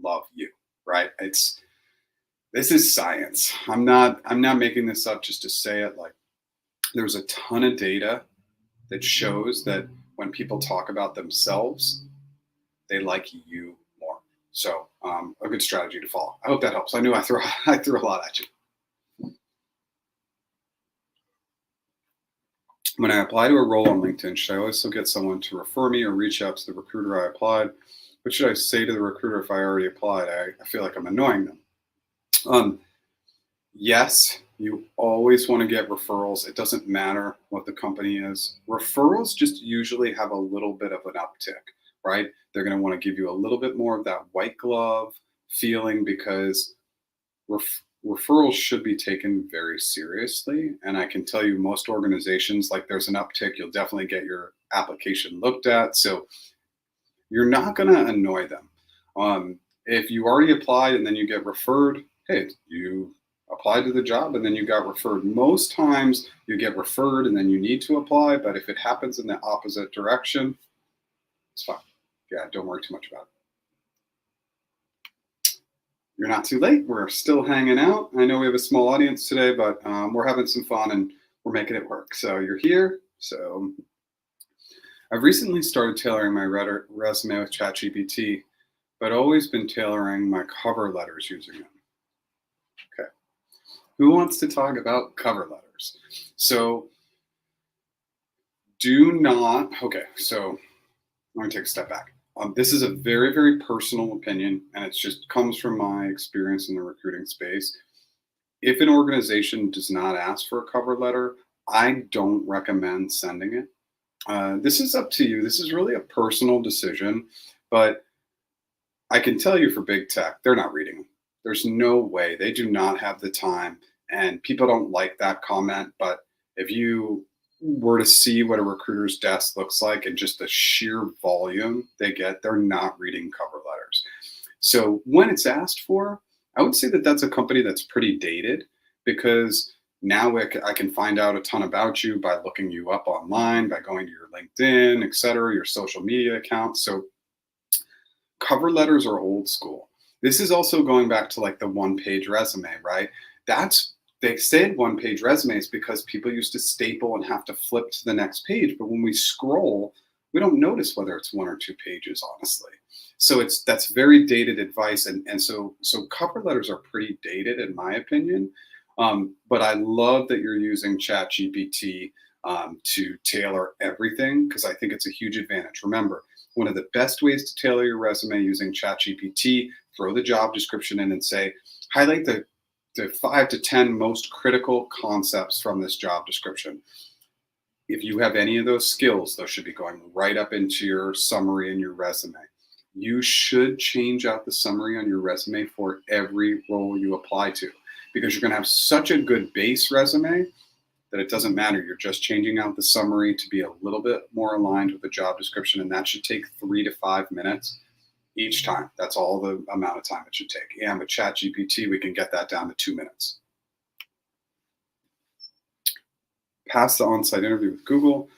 love you, right? This is science. I'm not making this up just to say it. Like, there's a ton of data that shows that when people talk about themselves, they like you more. So a good strategy to follow. I hope that helps. I knew I threw a lot at you. When I apply to a role on LinkedIn, should I also get someone to refer me or reach out to the recruiter I applied? What should I say to the recruiter if I already applied? I feel like I'm annoying them. Yes, you always want to get referrals. It doesn't matter what the company is. Referrals just usually have a little bit of an uptick, right? They're going to want to give you a little bit more of that white glove feeling because referrals should be taken very seriously. And I can tell you most organizations, like there's an uptick, you'll definitely get your application looked at. So you're not going to annoy them. If you already applied and then you get referred, hey, you applied to the job and then you got referred. Most times you get referred and then you need to apply, but if it happens in the opposite direction, it's fine. Yeah, don't worry too much about it. You're not too late. We're still hanging out. I know we have a small audience today, but we're having some fun and we're making it work. So you're here. So I've recently started tailoring my resume with ChatGPT, but always been tailoring my cover letters using it. Okay. Who wants to talk about cover letters? So let me take a step back. This is a very, very personal opinion, and it just comes from my experience in the recruiting space. If an organization does not ask for a cover letter, I don't recommend sending it. This is up to you. This is really a personal decision, but I can tell you for big tech, they're not reading them. There's no way. They do not have the time, and people don't like that comment. But if you were to see what a recruiter's desk looks like and just the sheer volume they get, they're not reading cover letters. So when it's asked for, I would say that that's a company that's pretty dated because now I can find out a ton about you by looking you up online, by going to your LinkedIn, et cetera, your social media accounts. So cover letters are old school. This is also going back to like the one-page resume, right? They said one-page resumes because people used to staple and have to flip to the next page. But when we scroll, we don't notice whether it's 1 or 2 pages, honestly. So that's very dated advice. And so cover letters are pretty dated in my opinion. But I love that you're using ChatGPT to tailor everything because I think it's a huge advantage. Remember, one of the best ways to tailor your resume using ChatGPT, throw the job description in and say, highlight the the 5 to 10 most critical concepts from this job description. If you have any of those skills, those should be going right up into your summary and your resume. You should change out the summary on your resume for every role you apply to, because you're going to have such a good base resume that it doesn't matter. You're just changing out the summary to be a little bit more aligned with the job description, and that should take 3 to 5 minutes each time. That's all the amount of time it should take. And with ChatGPT, we can get that down to 2 minutes. Passed the on-site interview with Google,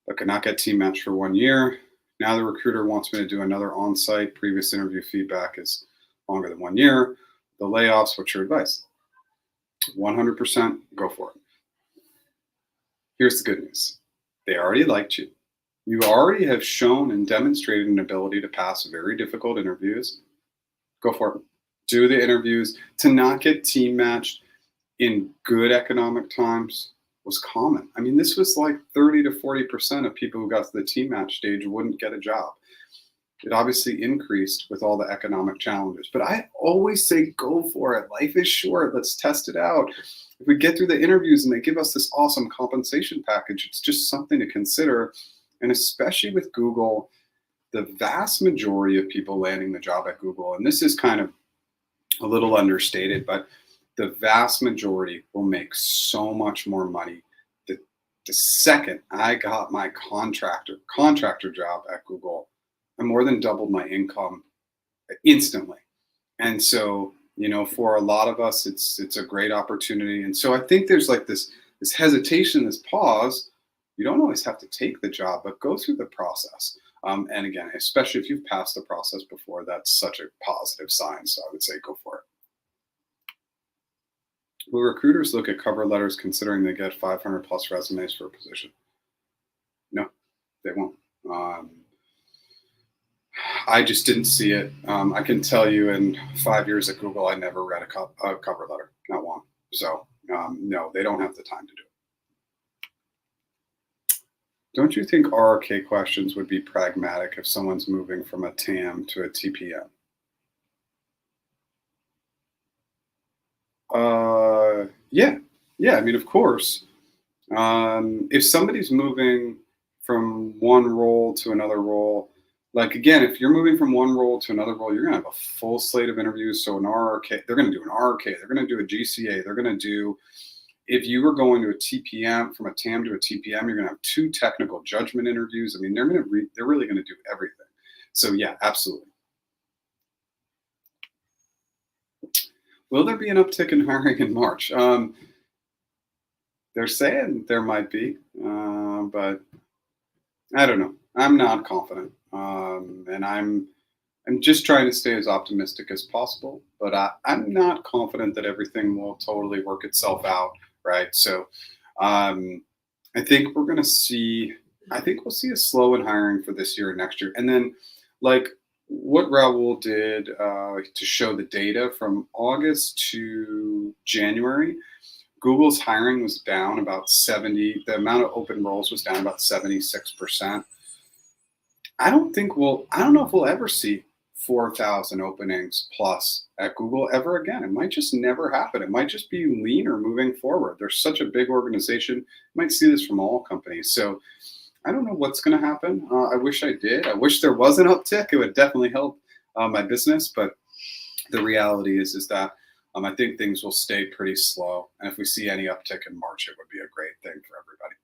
but could not get team match for 1 year. Now the recruiter wants me to do another on-site. Previous interview feedback is longer than 1 year. The layoffs, what's your advice? 100% go for it. Here's the good news. They already liked you. You already have shown and demonstrated an ability to pass very difficult interviews. Go for it. Do the interviews. To not get team matched in good economic times was common. I mean, this was like 30 to 40% of people who got to the team match stage wouldn't get a job. It obviously increased with all the economic challenges. But I always say go for it. Life is short. Let's test it out. If we get through the interviews and they give us this awesome compensation package, it's just something to consider. And especially with Google, the vast majority of people landing the job at Google, and this is kind of a little understated, but the vast majority will make so much more money. The second I got my contractor job at Google, I more than doubled my income instantly. And so, you know, for a lot of us, it's a great opportunity. And so I think there's like this hesitation, this pause. You don't always have to take the job, but go through the process. And again, especially if you've passed the process before, that's such a positive sign. So I would say go for it. Will recruiters look at cover letters considering they get 500 plus resumes for a position? No, they won't. I just didn't see it. I can tell you in 5 years at Google, I never read a cover letter, not one. So no, they don't have the time to do it. Don't you think RRK questions would be pragmatic if someone's moving from a TAM to a TPM? Yeah. I mean, of course, if somebody's moving from one role to another role, like again, if you're moving from one role to another role, you're gonna have a full slate of interviews. So an RRK, they're gonna do an RRK, they're gonna do a GCA, they're gonna do. If you were going to a TPM, from a TAM to a TPM, you're gonna have 2 technical judgment interviews. I mean, they're really gonna do everything. So yeah, absolutely. Will there be an uptick in hiring in March? They're saying there might be, but I don't know. I'm not confident, and I'm just trying to stay as optimistic as possible. But I'm not confident that everything will totally work itself out, right? So I think we're going to see. I think we'll see a slow in hiring for this year and next year, and then like what Raul did to show the data from August to January. Google's hiring was down about 70. The amount of open roles was down about 76%. I don't know if we'll ever see 4,000 openings plus at Google ever again. It might just never happen. It might just be leaner moving forward. They're such a big organization. You might see this from all companies. So I don't know what's going to happen. I wish I did. I wish there was an uptick. It would definitely help my business. But the reality is that I think things will stay pretty slow. And if we see any uptick in March, it would be a great thing for everybody.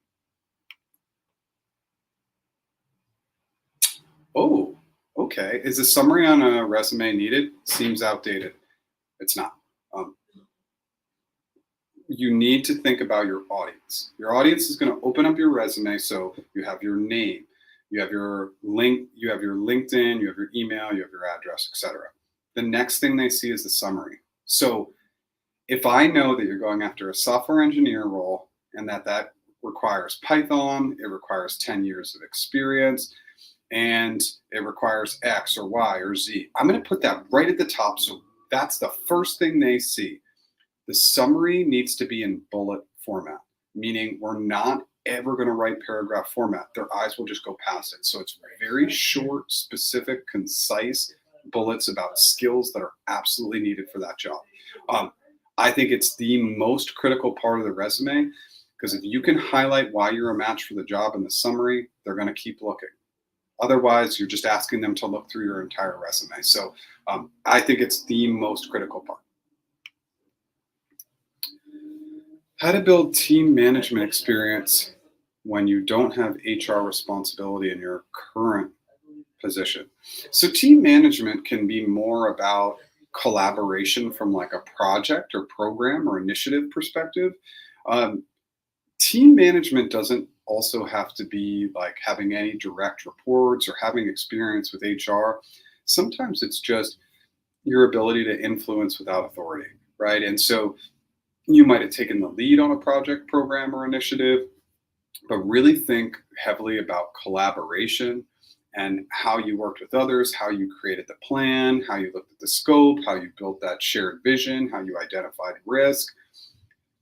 Oh, okay. Is a summary on a resume needed? Seems outdated. It's not. You need to think about your audience. Your audience is going to open up your resume. So you have your name, you have your link, you have your LinkedIn, you have your email, you have your address, etc. The next thing they see is the summary. So if I know that you're going after a software engineer role and that requires Python, it requires 10 years of experience, and it requires X or Y or Z, I'm going to put that right at the top. So that's the first thing they see. The summary needs to be in bullet format, meaning we're not ever going to write paragraph format. Their eyes will just go past it. So it's very short, specific, concise bullets about skills that are absolutely needed for that job. I think it's the most critical part of the resume, because if you can highlight why you're a match for the job in the summary, they're going to keep looking. Otherwise, you're just asking them to look through your entire resume. So I think it's the most critical part. How to build team management experience when you don't have HR responsibility in your current position. So team management can be more about collaboration from like a project or program or initiative perspective. Um, Team management doesn't also have to be like having any direct reports or having experience with HR. Sometimes it's just your ability to influence without authority, right? And so you might have taken the lead on a project, program, or initiative, but really think heavily about collaboration and how you worked with others, how you created the plan, how you looked at the scope, how you built that shared vision, how you identified risk.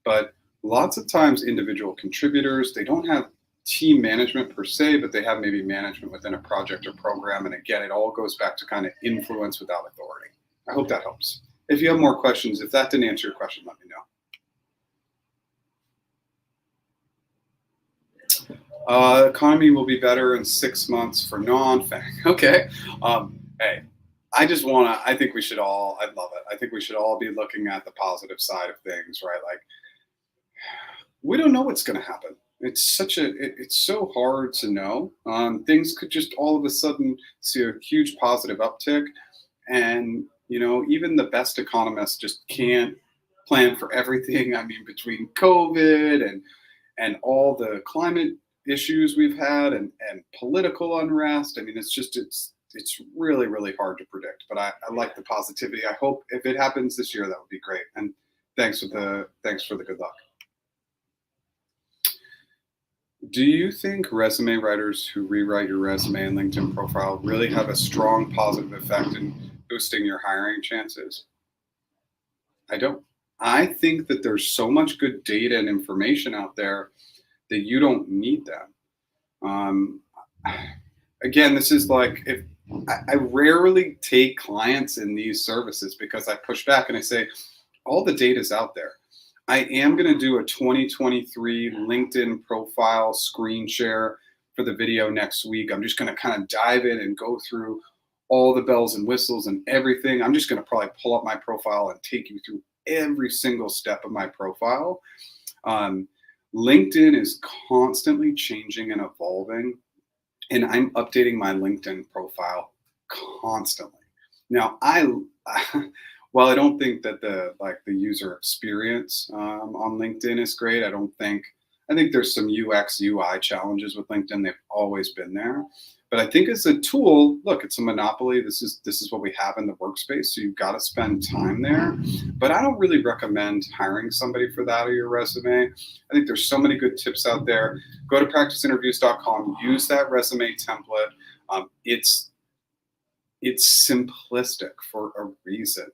But lots of times individual contributors, they don't have team management per se, but they have maybe management within a project or program. And again, it all goes back to kind of influence without authority. I hope that helps. If you have more questions, if that didn't answer your question, let me know. Economy will be better in 6 months for non-FANG. Okay. Hey, I think we should all, I love it. I think we should all be looking at the positive side of things, right? Like, we don't know what's going to happen. It's so hard to know. Things could just all of a sudden see a huge positive uptick. And, even the best economists just can't plan for everything. I mean, between COVID and all the climate issues we've had and political unrest. I mean, it's really, really hard to predict, but I like the positivity. I hope if it happens this year, that would be great. And thanks for the good luck. Do you think resume writers who rewrite your resume and LinkedIn profile really have a strong positive effect in boosting your hiring chances? I don't. I think that there's so much good data and information out there that you don't need them. Um, Again, this is like if I rarely take clients in these services because I push back and I say, all the data's out there. I am going to do a 2023 LinkedIn profile screen share for the video next week. I'm just going to kind of dive in and go through all the bells and whistles and everything. I'm just going to probably pull up my profile and take you through every single step of my profile. LinkedIn is constantly changing and evolving, and I'm updating my LinkedIn profile constantly. Now, while I don't think that the user experience on LinkedIn is great, I think there's some UX UI challenges with LinkedIn. They've always been there, but I think as a tool, look, it's a monopoly. This is what we have in the workspace, so you've got to spend time there. But I don't really recommend hiring somebody for that or your resume. I think there's so many good tips out there. Go to practiceinterviews.com. Use that resume template. It's simplistic for a reason.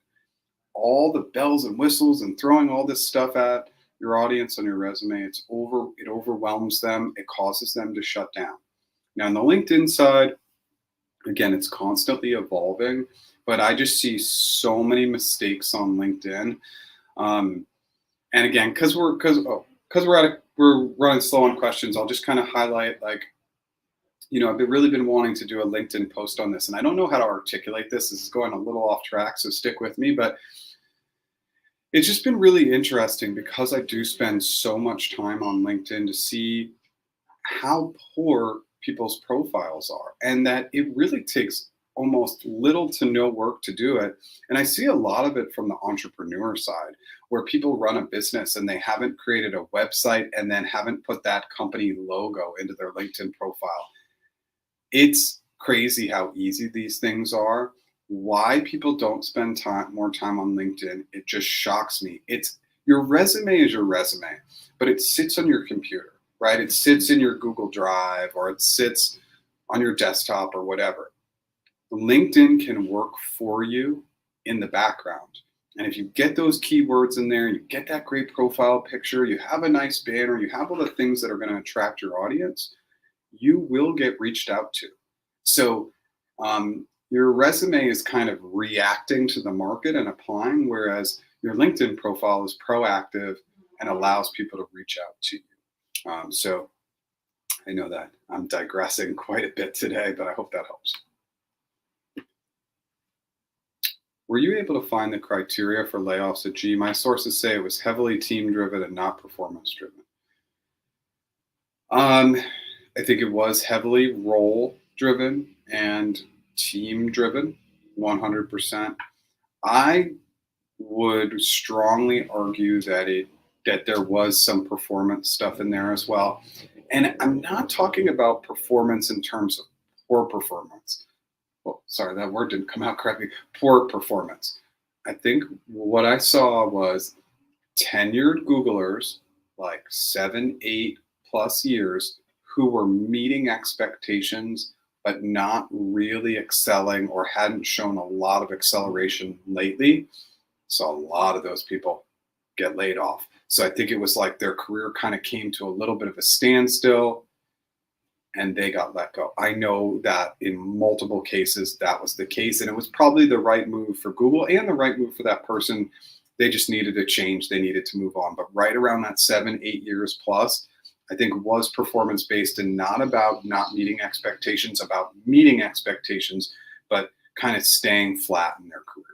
All the bells and whistles and throwing all this stuff at your audience on your resume, it overwhelms them. It causes them to shut down. Now, on the LinkedIn side, again, it's constantly evolving, but I just see so many mistakes on LinkedIn. And again, because we're running slow on questions, I'll just kind of highlight I've really been wanting to do a LinkedIn post on this, and I don't know how to articulate this. This is going a little off track, so stick with me. But it's just been really interesting because I do spend so much time on LinkedIn to see how poor people's profiles are, and that it really takes almost little to no work to do it. And I see a lot of it from the entrepreneur side, where people run a business and they haven't created a website and then haven't put that company logo into their LinkedIn profile. It's crazy how easy these things are. Why people don't spend more time on LinkedIn, it just shocks me. Your resume is your resume, but it sits on your computer, right? It sits in your Google Drive, or it sits on your desktop or whatever. LinkedIn can work for you in the background. And if you get those keywords in there, you get that great profile picture, you have a nice banner, you have all the things that are going to attract your audience, you will get reached out to. So your resume is kind of reacting to the market and applying, whereas your LinkedIn profile is proactive and allows people to reach out to you. So I know that I'm digressing quite a bit today, but I hope that helps. Were you able to find the criteria for layoffs at G? My sources say it was heavily team driven and not performance driven. I think it was heavily role driven and team driven, 100%. I would strongly argue that there was some performance stuff in there as well. And I'm not talking about performance in terms of poor performance. Well, sorry, that word didn't come out correctly. Poor performance. I think what I saw was tenured Googlers, like 7, 8+ years, who were meeting expectations but not really excelling or hadn't shown a lot of acceleration lately. Saw a lot of those people get laid off. So I think it was like their career kind of came to a little bit of a standstill and they got let go. I know that in multiple cases that was the case, and it was probably the right move for Google and the right move for that person. They just needed a change. They needed to move on. But right around that 7, 8 years plus, I think was performance based and not about not meeting expectations, about meeting expectations, but kind of staying flat in their career.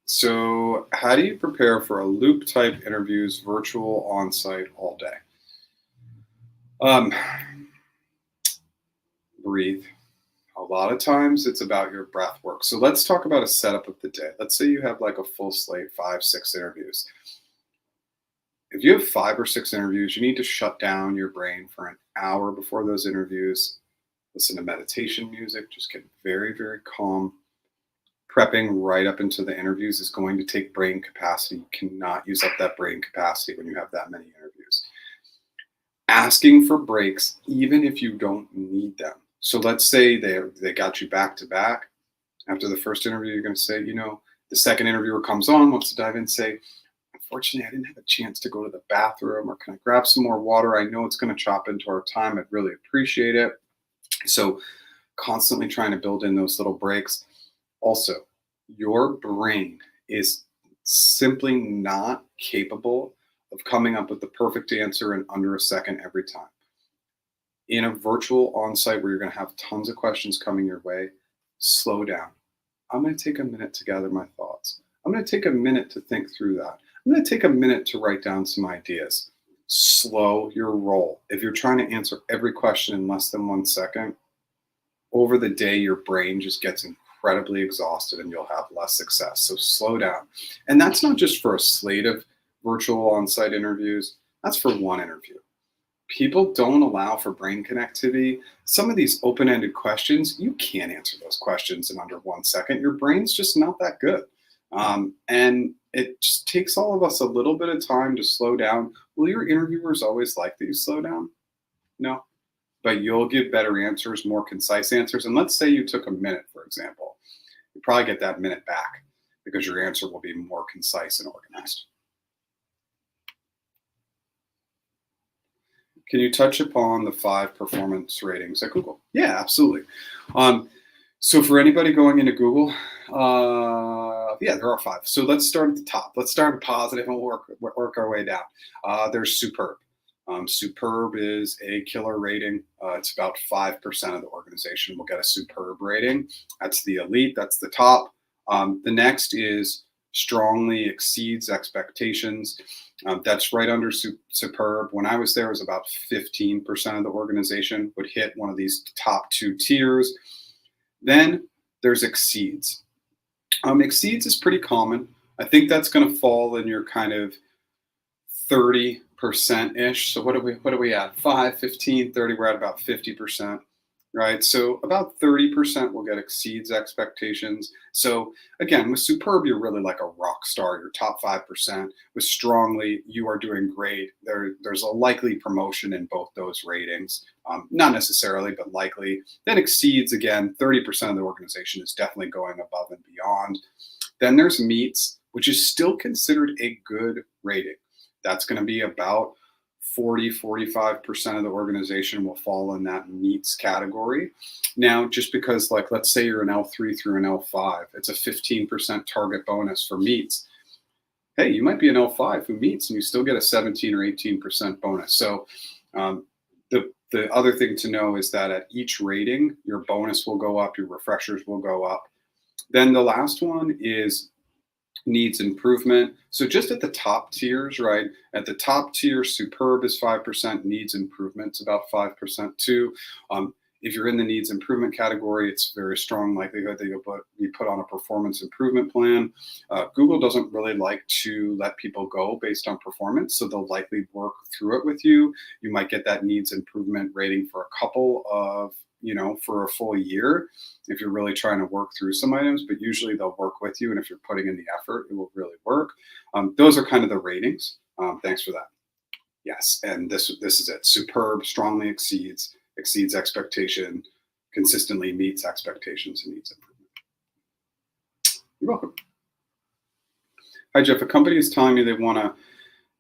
So how do you prepare for a loop type interviews, virtual, on-site, all day? Breathe. A lot of times it's about your breath work. So let's talk about a setup of the day. Let's say you have like a full slate, 5, 6 interviews. If you have 5 or 6 interviews, you need to shut down your brain for an hour before those interviews. Listen to meditation music, just get very, very calm. Prepping right up into the interviews is going to take brain capacity. You cannot use up that brain capacity when you have that many interviews. Asking for breaks, even if you don't need them. So let's say they got you back to back. After the first interview, you're going to say, the second interviewer comes on, wants to dive in, say, unfortunately, I didn't have a chance to go to the bathroom, or can I grab some more water? I know it's going to chop into our time. I'd really appreciate it. So constantly trying to build in those little breaks. Also, your brain is simply not capable of coming up with the perfect answer in under a second every time. In a virtual on-site where you're going to have tons of questions coming your way, slow down. I'm going to take a minute to gather my thoughts. I'm going to take a minute to think through that. I'm going to take a minute to write down some ideas. Slow your roll. If you're trying to answer every question in less than 1 second, over the day, your brain just gets incredibly exhausted and you'll have less success. So slow down. And that's not just for a slate of virtual on-site interviews. That's for one interview. People don't allow for brain connectivity. Some of these open-ended questions, you can't answer those questions in under 1 second. Your brain's just not that good. And it just takes all of us a little bit of time to slow down. Will your interviewers always like that you slow down? No. But you'll give better answers, more concise answers. And let's say you took a minute, for example. You probably get that minute back because your answer will be more concise and organized. Can you touch upon the 5 performance ratings at Google? Yeah, absolutely. So for anybody going into Google, there are 5. So let's start at the top. Let's start with positive and we'll work our way down. There's superb. Superb is a killer rating. It's about 5% of the organization will get a superb rating. That's the elite. That's the top. The next is strongly exceeds expectations. That's right under superb. When I was there, it was about 15% of the organization would hit one of these top 2 tiers. Then there's exceeds. Exceeds is pretty common. I think that's going to fall in your kind of 30%-ish. So what are we at? 5, 15, 30, we're at about 50%, right? So about 30% will get exceeds expectations. So again, with superb, you're really like a rock star. You're top 5%. With strongly, you are doing great. There's a likely promotion in both those ratings. Not necessarily, but likely. Then exceeds, again, 30% of the organization is definitely going above and beyond. Then there's meets, which is still considered a good rating. That's going to be about 45% of the organization will fall in that meets category. Now, just because, like, let's say you're an L3 through an L5, it's a 15% target bonus for meets. Hey, you might be an L5 who meets and you still get a 17 or 18% bonus. So the other thing to know is that at each rating, your bonus will go up, your refreshers will go up. Then the last one is needs improvement. So just at the top tiers, right? At the top tier, superb is 5%, needs improvement is about 5% too. If you're in the needs improvement category, it's very strong likelihood that you'll be put on a performance improvement plan. Google doesn't really like to let people go based on performance, so they'll likely work through it with you. You might get that needs improvement rating for a couple of, for a full year if you're really trying to work through some items, but usually they'll work with you. And if you're putting in the effort, it will really work. Those are kind of the ratings. Thanks for that. Yes, and this is it. Superb, strongly exceeds expectation, consistently meets expectations, and needs improvement. You're welcome. Hi, Jeff. A company is telling me they want to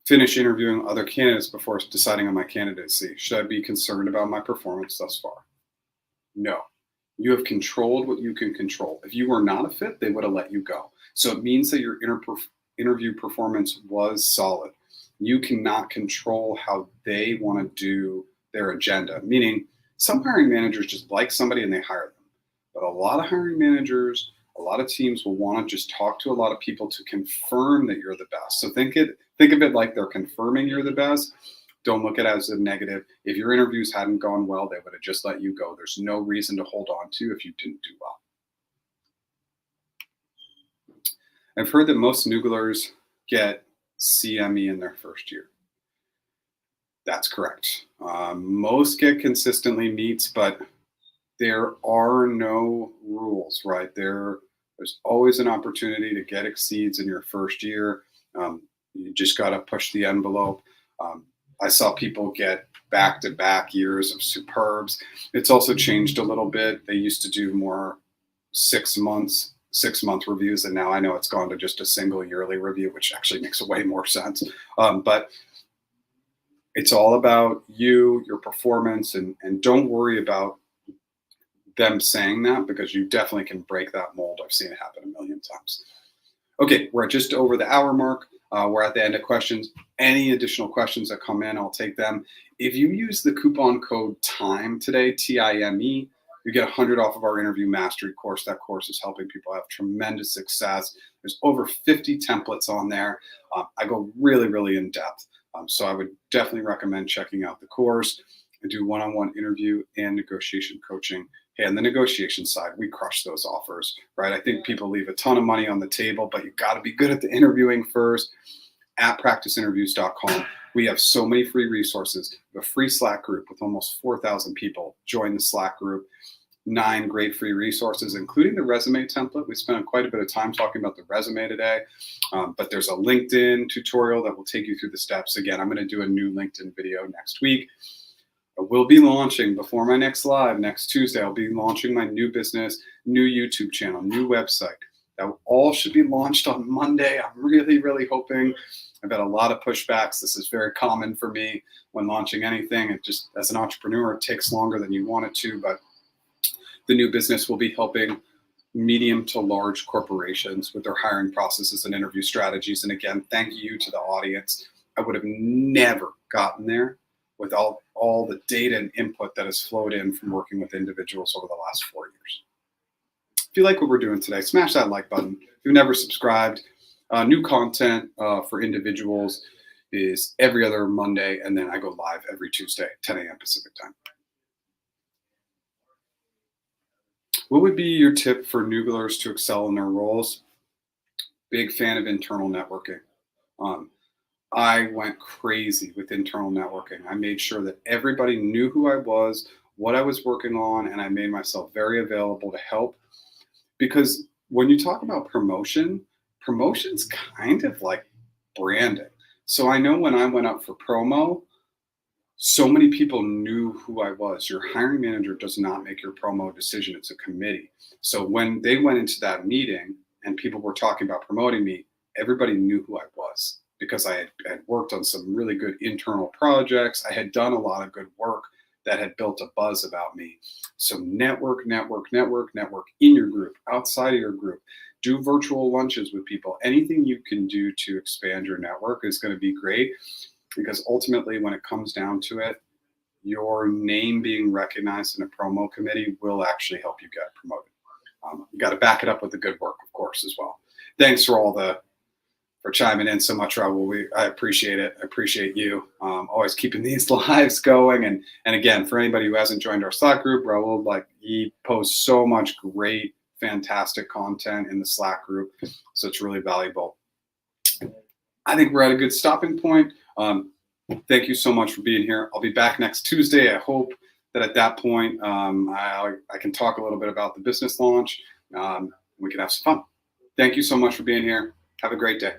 finish interviewing other candidates before deciding on my candidacy. Should I be concerned about my performance thus far? No. You have controlled what you can control. If you were not a fit, they would have let you go. So it means that your interview performance was solid. You cannot control how they want to do their agenda, meaning some hiring managers just like somebody and they hire them. But a lot of hiring managers, a lot of teams will want to just talk to a lot of people to confirm that you're the best. So think of it like they're confirming you're the best. Don't look at it as a negative. If your interviews hadn't gone well, they would have just let you go. There's no reason to hold on to if you didn't do well. I've heard that most Nooglers get CME in their first year. That's correct. Most get consistently meets, but there are no rules, right? There's always an opportunity to get exceeds in your first year. You just got to push the envelope. I saw people get back-to-back years of superbs. It's also changed a little bit. They used to do more 6 month reviews, and now I know it's gone to just a single yearly review, which actually makes way more sense. But it's all about you, your performance, and don't worry about them saying that, because you definitely can break that mold. I've seen it happen a million times. Okay, we're just over the hour mark. We're at the end of questions. Any additional questions that come in, I'll take them. If you use the coupon code TIME today, TIME, you get 100 off of our interview mastery course. That course is helping people have tremendous success. There's over 50 templates on there. I go really, really in depth. So I would definitely recommend checking out the course. I do one-on-one interview and negotiation coaching. Hey, on the negotiation side, we crush those offers, right? I think people leave a ton of money on the table, but you've got to be good at the interviewing first. At practiceinterviews.com, we have so many free resources. We have a free Slack group with almost 4,000 people. Join the Slack group. 9 great free resources, including the resume template. We spent quite a bit of time talking about the resume today, but there's a LinkedIn tutorial that will take you through the steps. Again, I'm going to do a new LinkedIn video next week. I will be launching before my next live next Tuesday. I'll be launching my new business, new YouTube channel, new website. That all should be launched on Monday. I'm really, really hoping. I've had a lot of pushbacks. This is very common for me when launching anything. It just, as an entrepreneur, it takes longer than you want it to, but the new business will be helping medium to large corporations with their hiring processes and interview strategies. And again, thank you to the audience. I would have never gotten there without all the data and input that has flowed in from working with individuals over the last 4 years. If you like what we're doing today, smash that like button. If you've never subscribed, new content for individuals is every other Monday, and then I go live every Tuesday, 10 a.m. Pacific time. What would be your tip for Nooglers to excel in their roles? Big fan of internal networking. I went crazy with internal networking. I made sure that everybody knew who I was, what I was working on, and I made myself very available to help. Because when you talk about promotion's kind of like branding. So I know when I went up for promo, so many people knew who I was. Your hiring manager does not make your promo decision. It's a committee. So when they went into that meeting and people were talking about promoting me, everybody knew who I was because I had worked on some really good internal projects. I had done a lot of good work that had built a buzz about me. So network in your group, outside of your group. Do virtual lunches with people. Anything you can do to expand your network is going to be great, because ultimately, when it comes down to it, your name being recognized in a promo committee will actually help you get promoted. You got to back it up with the good work, of course, as well. Thanks for chiming in so much, Raul. I appreciate it. I appreciate you always keeping these lives going. And again, for anybody who hasn't joined our Slack group, Raul, he posts so much great, fantastic content in the Slack group. So it's really valuable. I think we're at a good stopping point. Thank you so much for being here. I'll be back next Tuesday. I hope that at that point, I can talk a little bit about the business launch. We can have some fun. Thank you so much for being here. Have a great day.